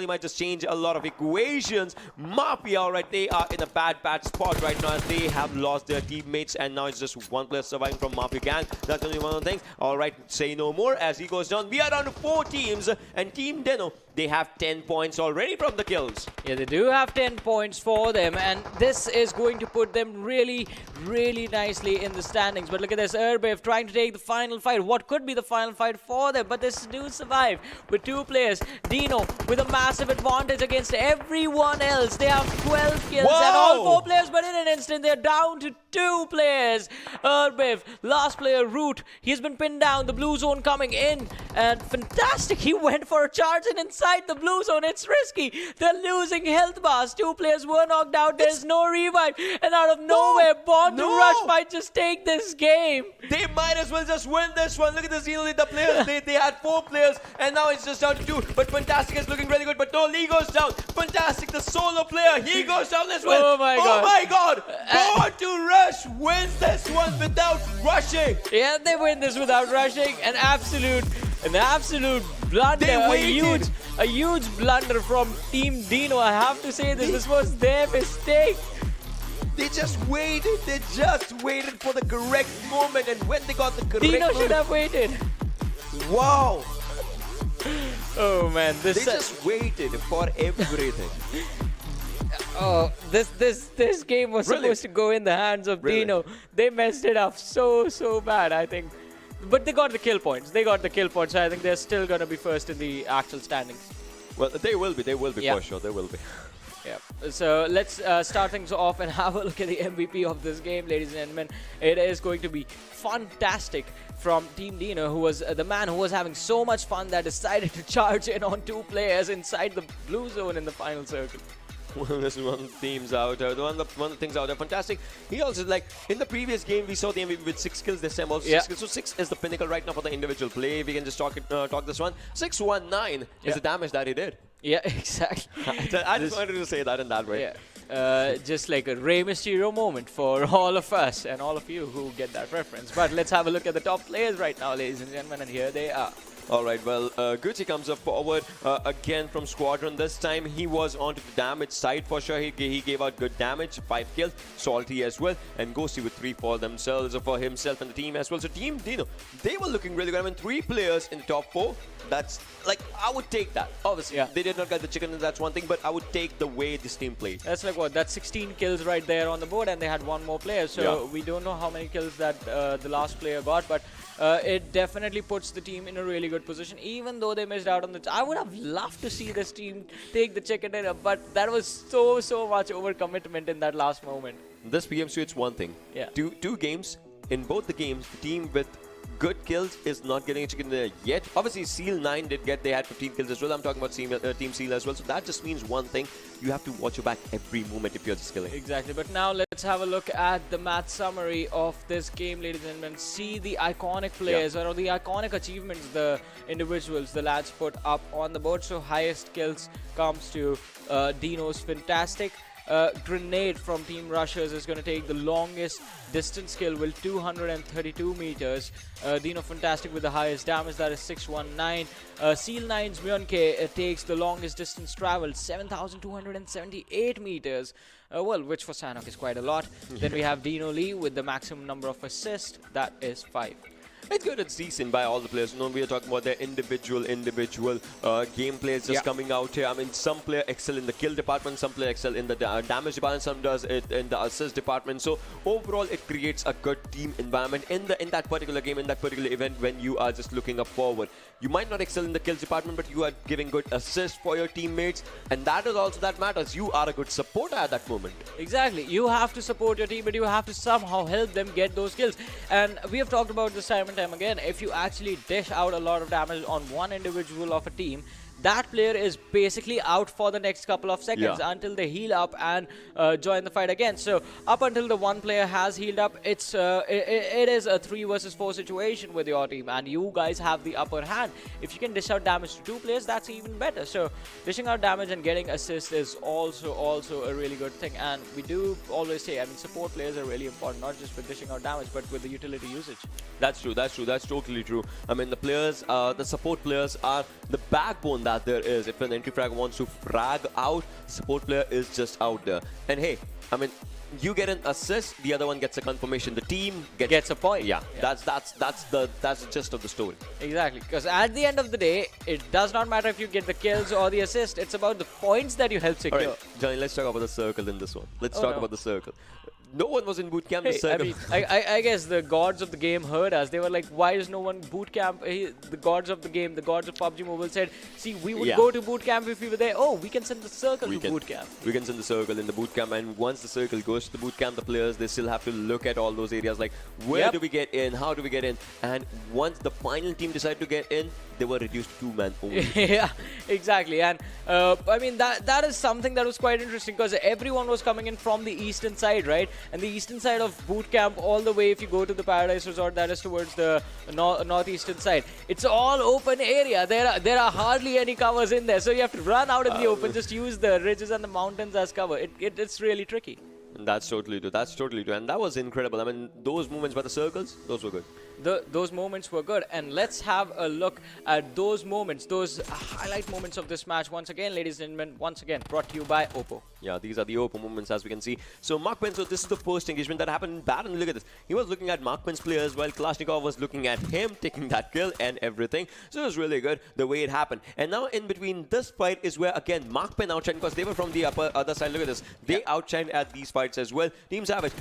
might just change a lot of equations. Mafia, alright, they are in a bad spot right now as they have lost their teammates, and now it's just one player surviving from Mafia Gang. That's only one of the things. Alright, say no more as he goes down. We are down to 4 teams, and Team DENO, they have 10 points already from the kills. Yeah, they do have 10 points for them, and this is going to put them really, really nicely in the standings. But look at this, Erbev trying to take the final fight. What could be the final fight for them? But this do survive with 2 players. DENO with a massive advantage against everyone else. They have 12 kills and all 4 players, but in an instant they're down to 2 players. Erbev, last player, Root, he's been pinned down. The blue zone coming in, and Fantastic, he went for a charge, and inside the blue zone, it's risky. They're losing health bars. 2 players were knocked out. There's no revive, and out of nowhere, Born to Rush might just take this game. They might as well just win this one. Look at this, the players. they had 4 players, and now it's just down to 2. But Fantastic is looking really good, but no, Lee goes down. Fantastic, the solo player, he goes down as well. Oh my god. Born to Rush wins this one without rushing. Yeah, they win this without rushing. An absolute blunder. A huge blunder from Team DENO. I have to say this was their mistake. They just waited. They just waited for the correct moment, and when they got the correct DENO moment, should have waited. wow! Oh man, They just waited for everything. Oh, this game was Really? supposed to go in the hands of Really? DENO. They messed it up so bad, I think. But they got the kill points. They got the kill points. So I think they're still gonna be first in the actual standings. Well, they will be. They will be Yeah. for sure. They will be. Yeah. So let's start things off and have a look at the MVP of this game, ladies and gentlemen. It is going to be fantastic from Team DENO, who was the man who was having so much fun that decided to charge in on 2 players inside the blue zone in the final circle. This is one of the themes out there. One of the things out there. Fantastic. He also, like, in the previous game, we saw the MVP with 6 kills. This time also 6 kills. So 6 is the pinnacle right now for the individual play. We can just talk this one. 619 is the damage that he did. Yeah, exactly. I just wanted to say that in that way. Yeah. Just like a Rey Mysterio moment for all of us and all of you who get that reference. But let's have a look at the top players right now, ladies and gentlemen, and here they are. All right, well, Gucci comes up forward again from Squadron. This time he was onto the damage side for sure. He gave out good damage, 5 kills. Salty as well, and Ghosty with 3 for themselves, for himself and the team as well. So Team DENO, they were looking really good. I mean, 3 players in the top 4. That's, like, I would take that. Obviously, they did not get the chicken, and that's one thing, but I would take the way this team played. That's like what? That's 16 kills right there on the board, and they had 1 more player. So we don't know how many kills that the last player got, but it definitely puts the team in a really good position, even though they missed out on the... I would have loved to see this team take the chicken dinner, but that was so much overcommitment in that last moment. This PMCO, it's one thing. Yeah. Two games. In both the games, the team with good kills is not getting a chicken dinner yet. Obviously, Seal 9 they had 15 kills as well. I'm talking about Team Seal as well. So that just means one thing. You have to watch your back every moment if you're just killing. Exactly. But now let's have a look at the match summary of this game, ladies and gentlemen. See the iconic players or the iconic achievements the individuals, the lads put up on the board. So highest kills comes to DENO's fantastic. Grenade from Team Rushers is going to take the longest distance kill with 232 meters. DENO fantastic with the highest damage, that is 619. Seal 9's Myonke takes the longest distance traveled, 7,278 meters. Well, which for Sanhok is quite a lot. Then we have DENO Lee with the maximum number of assists, that is 5. It's good. It's decent by all the players. You know, we are talking about their individual gameplays just coming out here. I mean, some player excel in the kill department, some player excel in the damage department, some does it in the assist department. So overall, it creates a good team environment in that particular game, in that particular event when you are just looking up forward. You might not excel in the kills department, but you are giving good assists for your teammates, and that is also that matters. You are a good supporter at that moment. Exactly. You have to support your team, but you have to somehow help them get those kills. And we have talked about this time and time again. If you actually dish out a lot of damage on one individual of a team, that player is basically out for the next couple of seconds until they heal up and join the fight again. So up until the one player has healed up, it is a 3 versus 4 situation with your team, and you guys have the upper hand. If you can dish out damage to 2 players, that's even better. So dishing out damage and getting assists is also a really good thing. And we do always say, I mean, support players are really important, not just with dishing out damage, but with the utility usage. That's true. That's totally true. I mean, the players, the support players are the backbone that there is. If an entry frag wants to frag out, support player is just out there. And hey, I mean, you get an assist, the other one gets a confirmation. The team gets a point. Yeah. That's the gist of the story. Exactly, because at the end of the day, it does not matter if you get the kills or the assist. It's about the points that you help secure. All right, Johnny, let's talk about the circle in this one. Let's talk about the circle. No one was in boot camp. Hey, I mean, I guess the gods of the game heard us. They were like, why is no one boot camp? The gods of the game, the gods of PUBG Mobile said, see, we would go to boot camp if we were there. Oh, we can send the circle to boot camp. We can send the circle in the boot camp, and once the circle goes to the boot camp, the players, they still have to look at all those areas like, where do we get in? How do we get in? And once the final team decided to get in, they were reduced to 2-man only. Yeah, exactly. And I mean, that is something that was quite interesting, because everyone was coming in from the eastern side, right? And the eastern side of boot camp, all the way, if you go to the Paradise Resort, that is towards the northeastern side. It's all open area. There are hardly any covers in there, so you have to run out in the open, just use the ridges and the mountains as cover. It's really tricky. That's totally true. That's totally true. And that was incredible. I mean, those movements by the circles, those were good. those moments were good. And let's have a look at those moments, those highlight moments of this match once again, ladies and gentlemen. Once again, brought to you by Oppo. Yeah, these are the Oppo moments, as we can see. So Mark Penn, so this is the first engagement that happened in Baron. Look at this. He was looking at Mark Penn's players while Kalashnikov was looking at him, taking that kill and everything. So it was really good the way it happened. And now in between this fight is where, again, Mark Penn outshined, because they were from the other side. Look at this. They outshined at these fights as well. Team Savage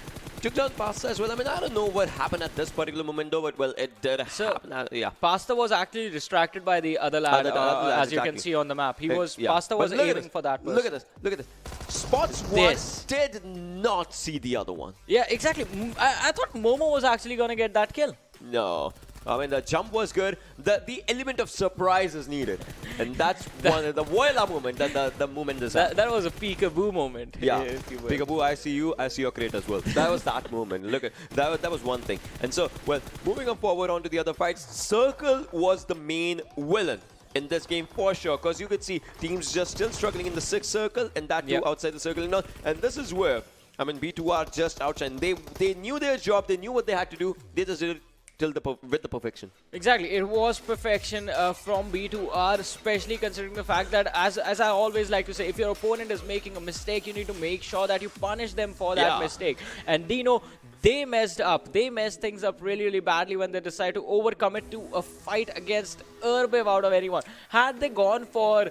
took down Pasta as well. I mean, I don't know what happened at this particular moment, though, but, well, it did happen. Yeah. Pasta was actually distracted by the other lad, as you can see on the map. Pasta was aiming for that person. Look at this. Look at this. Spots one did not see the other one. Yeah, exactly. I thought Momo was actually going to get that kill. No. I mean, the jump was good. The element of surprise is needed. And that's one of the voila moment that the moment is that was a peekaboo moment. Yeah. Peekaboo, I see you, I see your crate as well. That was that moment. Look at that was one thing. And so, well, moving on forward onto the other fights, Circle was the main villain in this game for sure, because you could see teams just still struggling in the 6th circle, and that too outside the circle and all. And this is where, I mean, B2 are just outshined. They knew their job, they knew what they had to do, they just did it with the perfection. Exactly, it was perfection from B2R, especially considering the fact that, as I always like to say, if your opponent is making a mistake, you need to make sure that you punish them for that mistake. And DENO, they messed up. They messed things up really, really badly when they decided to overcommit to a fight against Erbev out of anyone. Had they gone for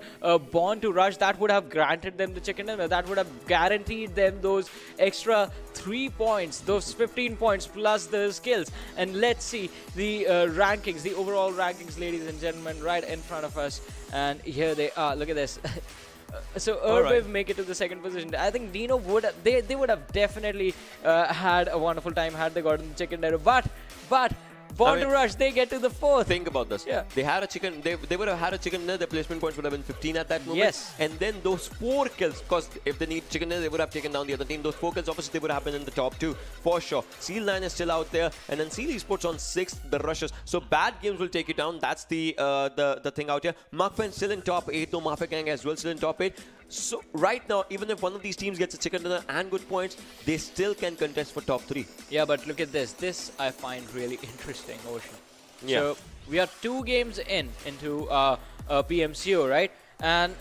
Born to Rush, that would have granted them the chicken dinner. That would have guaranteed them those extra 3 points, those 15 points plus the skills. And let's see the rankings, the overall rankings, ladies and gentlemen, right in front of us. And here they are. Look at this. So Erbev make it to the 2nd position. I think DENO would have, they would have definitely had a wonderful time had they gotten the chicken dinner. But Born to Rush, they get to the 4th. Think about this. Yeah. They had a chicken. They would have had a chicken dinner. Their placement points would have been 15 at that moment. Yes. And then those 4 kills, because if they need chicken dinner, they would have taken down the other team. Those 4 kills, obviously, they would have been in the top 2 for sure. Seal 9 is still out there, and then Seal eSports on 6th. The rushes. So bad games will take you down. That's the thing out here. Mark Penn still in top 8. No, Mafia Gang as well still in top 8. So right now, even if one of these teams gets a chicken dinner and good points, they still can contest for top 3. Yeah, but look at this. This I find really interesting, Ocean. Yeah. So we are 2 games into PMCO, right? And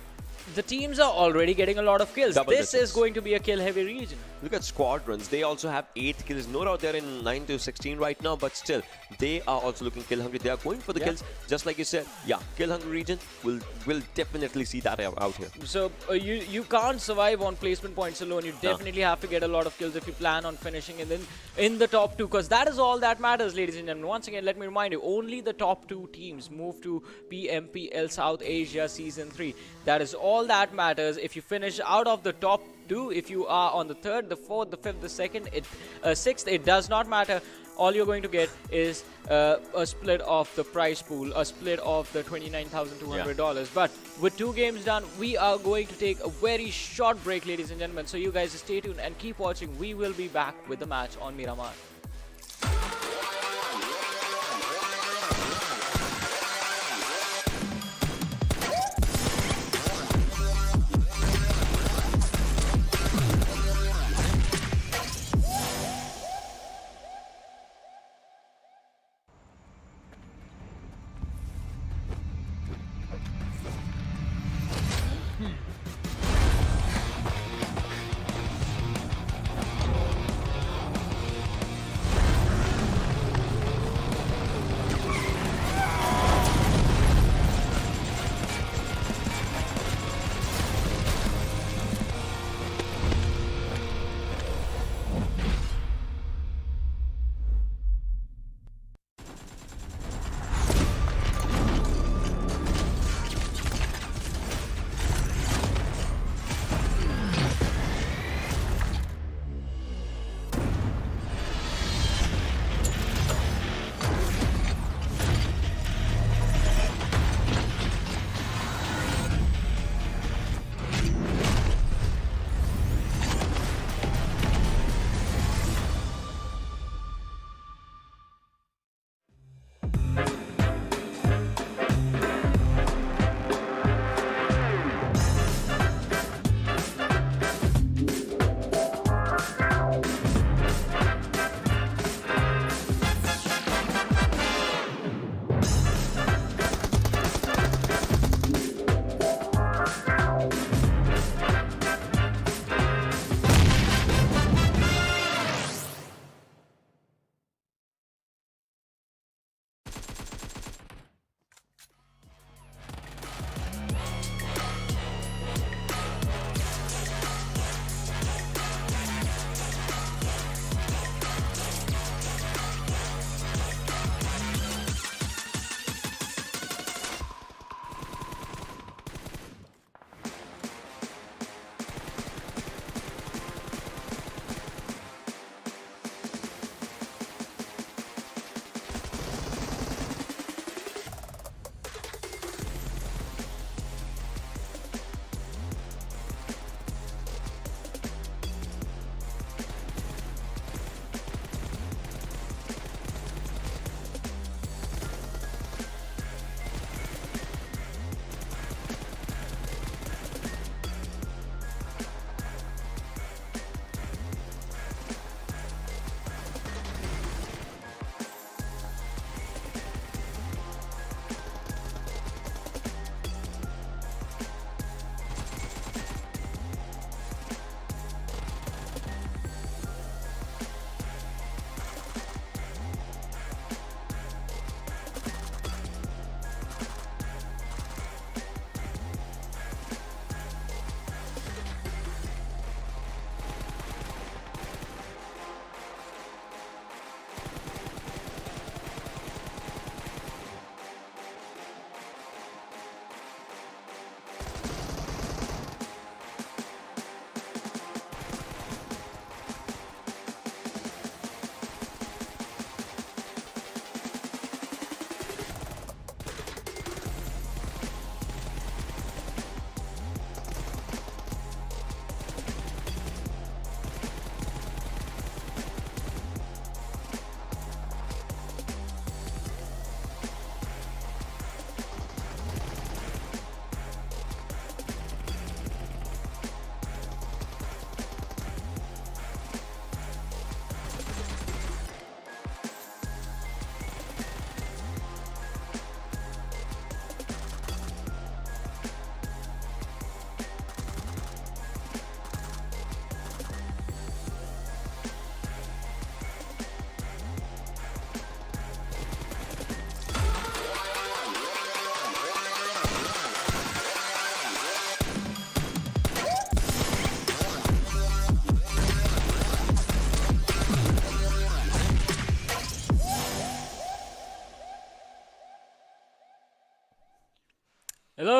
the teams are already getting a lot of kills. This is going to be a kill-heavy region. Look at Squadrons. They also have 8 kills. No doubt they're in 9 to 16 right now, but still, they are also looking kill-hungry. They are going for the kills, just like you said. Yeah, kill-hungry region. We'll definitely see that out here. So you can't survive on placement points alone. You definitely have to get a lot of kills if you plan on finishing in the top 2, because that is all that matters, ladies and gentlemen. Once again, let me remind you, only the top 2 teams move to PMPL South Asia Season 3. That is all that matters. If you finish out of the top 2, if you are on the 3rd, the 4th, the 5th, the 2nd, 6th, it does not matter. All you're going to get is a split of the prize pool, a split of the $29,200. But with 2 games done, we are going to take a very short break, ladies and gentlemen. So you guys stay tuned and keep watching. We will be back with the match on Miramar.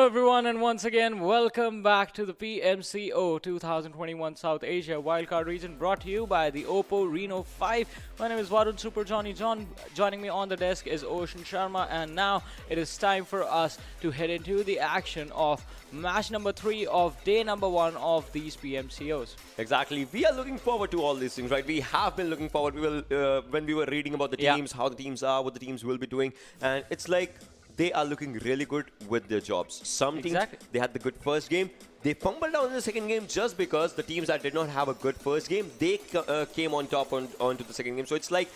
Hello everyone, and once again welcome back to the PMCO 2021 South Asia Wildcard Region, brought to you by the Oppo Reno 5. My name is Varun Super Johnny John. Joining me on the desk is Ocean Sharma, and now it is time for us to head into the action of match number 3 of day number 1 of these PMCOs. Exactly. We are looking forward to all these things, right? We have been looking forward. We will when we were reading about the teams, how the teams are, what the teams will be doing, and it's like they are looking really good with their jobs. Some teams, they had the good first game. They fumbled down in the second game just because the teams that did not have a good first game, they came on top onto the second game. So it's like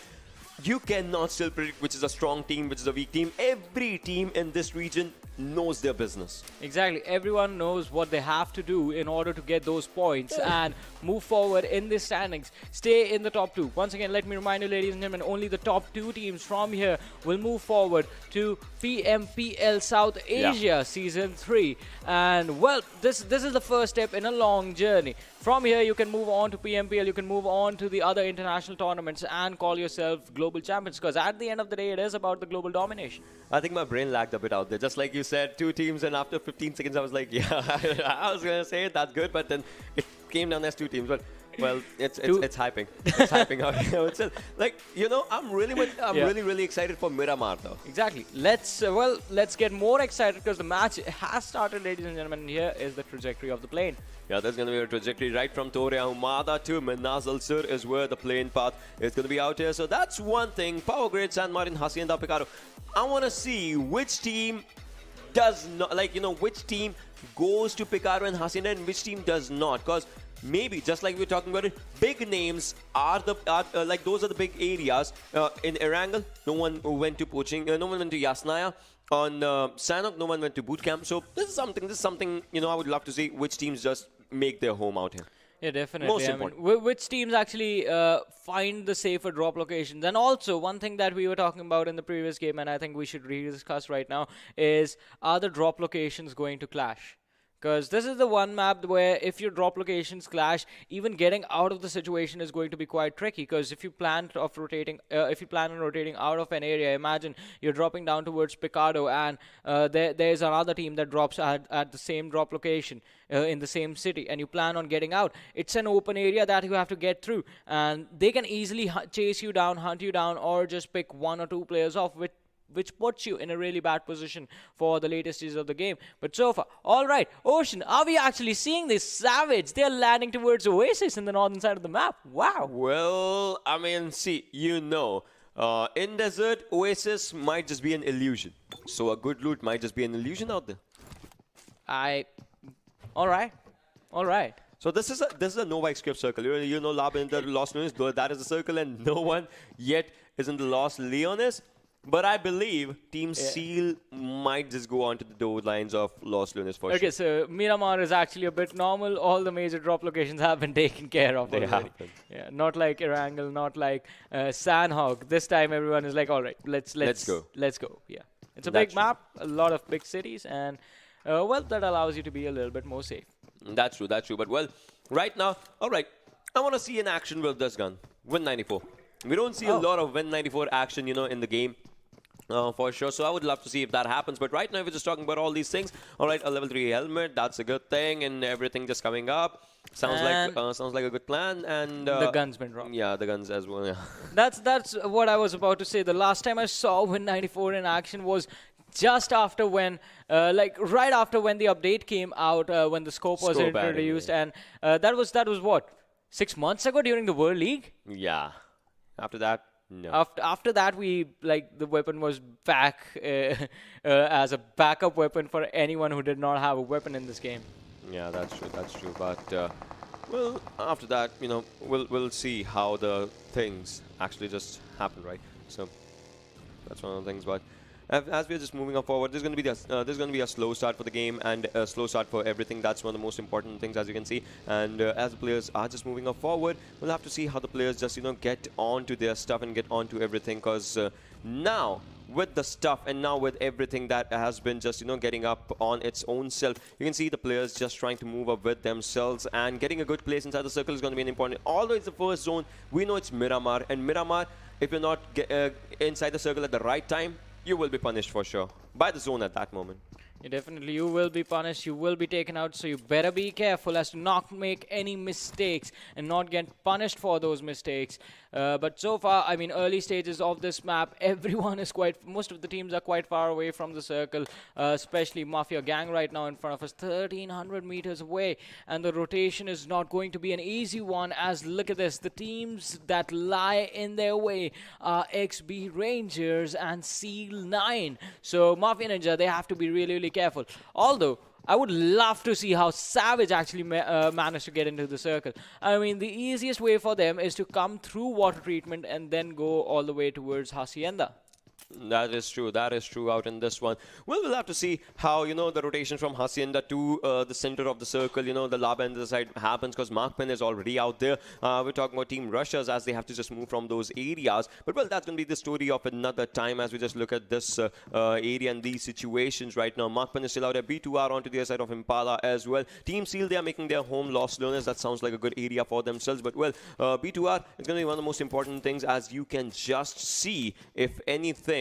you cannot still predict which is a strong team, which is a weak team. Every team in this region knows their business. Exactly. Everyone knows what they have to do in order to get those points and move forward in the standings. Stay in the top 2. Once again, let me remind you, ladies and gentlemen, only the top 2 teams from here will move forward to PMPL South Asia Season 3. And, well, this is the first step in a long journey. From here, you can move on to PMPL, you can move on to the other international tournaments and call yourself global champions, because at the end of the day, it is about the global domination. I think my brain lagged a bit out there. Just like you said, 2 teams, and after 15 seconds, I was like, yeah, I was going to say it, that's good, but then it came down as 2 teams. But well, it's hyping. It's hyping out. It's like, you know, I'm really excited for Miramar though. Exactly. Let's get more excited because the match has started, ladies and gentlemen. And here is the trajectory of the plane. Yeah, there's going to be a trajectory right from Tore Ahumada to Menazal Sur is where the plane path is going to be out here. So that's one thing. Power Grid, San Martin, Hacienda, Picaro. I want to see which team does not, like, you know, which team goes to Picaro and Hacienda and which team does not. Because maybe, just like we were talking about it, big names are like those are the big areas. In Erangel, no one went to poaching, no one went to Yasnaya. On Sanhok, no one went to boot camp. So this is something, you know, I would love to see which teams just make their home out here. Yeah, definitely. Most important. Which teams actually find the safer drop locations. And also, one thing that we were talking about in the previous game, and I think we should rediscuss right now, is are the drop locations going to clash? Because this is the one map where if your drop locations clash, even getting out of the situation is going to be quite tricky. Because if you plan on rotating out of an area, imagine you're dropping down towards Picado, and there's another team that drops at the same drop location in the same city, and you plan on getting out. It's an open area that you have to get through, and they can easily chase you down, hunt you down, or just pick 1 or 2 players off, which puts you in a really bad position for the later stages of the game. But so far, all right, Ocean, are we actually seeing this Savage? They're landing towards Oasis in the northern side of the map. Wow. Well, I mean, see, you know, in desert, Oasis might just be an illusion. So a good loot might just be an illusion out there. All right. So this is a Nova script circle. You know, Lab in the Lost Lunas, that is a circle, and no one yet is in the Lost Leonis. But I believe Team Seal might just go on to those lines of Lost Lunas for sure. Okay, so Miramar is actually a bit normal. All the major drop locations have been taken care of already. Yeah, not like Erangel, not like Sanhok. This time everyone is like, all right, let's go. Let's go. Yeah, it's a big map, a lot of big cities, and well, that allows you to be a little bit more safe. That's true. But well, right now, all right, I want to see an action with this gun, Win 94. We don't see a lot of Win 94 action, you know, in the game. For sure, so I would love to see if that happens. But right now, we're just talking about all these things. All right, a level 3 helmet, that's a good thing, and everything just coming up. Sounds like a good plan. And the gun's been dropped. Yeah, the guns as well. Yeah. That's what I was about to say. The last time I saw Win 94 in action was just after when, right after when the update came out, when the scope was introduced, and that was what, 6 months ago during the World League. Yeah. After that. No. After that, the weapon was back as a backup weapon for anyone who did not have a weapon in this game. Yeah, that's true. But well, after that, you know, we'll see how the things actually just happen, right? So that's one of the things. But as we're just moving on forward, there's going to be a slow start for the game and a slow start for everything. That's one of the most important things, as you can see. And as the players are just moving up forward, we'll have to see how the players just, you know, get onto their stuff and get onto everything. Because now, with the stuff and now with everything that has been just, you know, getting up on its own self, you can see the players just trying to move up with themselves, and getting a good place inside the circle is going to be an important. Although it's the first zone, we know it's Miramar, and Miramar, if you're not inside the circle at the right time, you will be punished for sure by the zone at that moment. Yeah, definitely, you will be punished, you will be taken out, so you better be careful as to not make any mistakes and not get punished for those mistakes. But so far, I mean, early stages of this map, everyone is most of the teams are quite far away from the circle, especially Mafia Gang right now in front of us, 1300 meters away, and the rotation is not going to be an easy one, as look at this, the teams that lie in their way are XB Rangers and Seal 9. So Mafia Ninja, they have to be really, really careful. Although, I would love to see how Savage actually managed to get into the circle. I mean, the easiest way for them is to come through water treatment and then go all the way towards Hacienda. That is true out in this one. Well, we'll have to see how, the rotation from Hacienda to the center of the circle, the lava end of the side happens, because Markman is already out there. We're talking about Team Russias as they have to just move from those areas. But, well, that's going to be the story of another time as we just look at this area and these situations right now. Markman is still out there. B2R onto the other side of Impala as well. Team Seal, they are making their home lost learners. That sounds like a good area for themselves. But, well, B2R is going to be one of the most important things, as you can just see, if anything.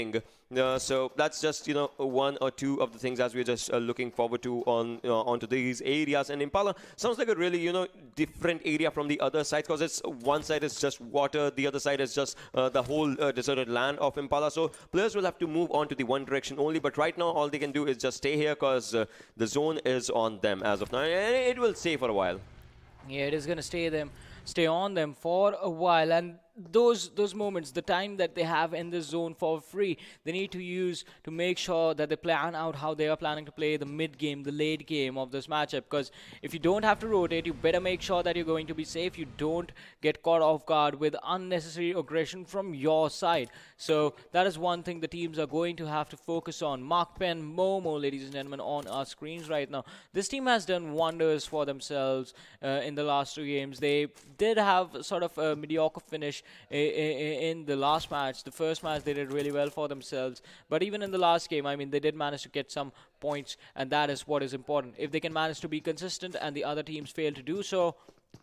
So that's just one or two of the things as we're just looking forward to onto these areas. And Impala sounds like a really different area from the other side, because it's one side is just water, the other side is just the whole deserted land of Impala. So players will have to move on to the one direction only. But right now all they can do is just stay here, because the zone is on them as of now, and it will stay for a while. Yeah, it is going to stay on them for a while, and those moments, the time that they have in this zone for free, they need to use to make sure that they plan out how they are planning to play the mid game, the late game of this matchup. Because if you don't have to rotate, you better make sure that you're going to be safe. You don't get caught off guard with unnecessary aggression from your side. So that is one thing the teams are going to have to focus on. Markpen, Momo, ladies and gentlemen, on our screens right now. This team has done wonders for themselves in the last two games. They did have sort of a mediocre finish in the last match. The first match they did really well for themselves, but even in the last game, I mean, they did manage to get some points, and that is what is important. If they can manage to be consistent and the other teams fail to do so,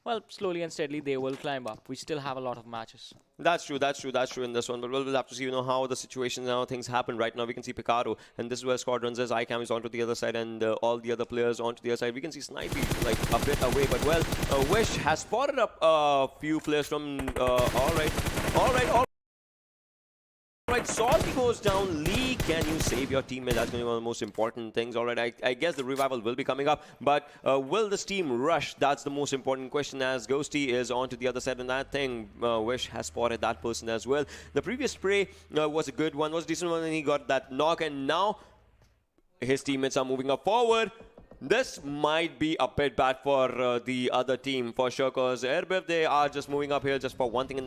well, slowly and steadily they will climb up. We still have a lot of matches. That's true in this one, but we'll have to see how the situation and how things happen. Right now we can see Picaro, and this is where SQUADRONS is. ICAM is onto the other side, and all the other players onto the other side. We can see Snipey like a bit away, but well, Wish has spotted up a few players from all right, Salty goes down. Lee, can you save your teammate? That's going to be one of the most important things. All right, I guess the revival will be coming up, but will this team rush? That's the most important question, as Ghosty is on to the other side, and that thing, Wish has spotted that person as well. The previous spray was a good one, was a decent one, and he got that knock, and now his teammates are moving up forward. This might be a bit bad for the other team, for sure, because Airbev, they are just moving up here just for one thing, and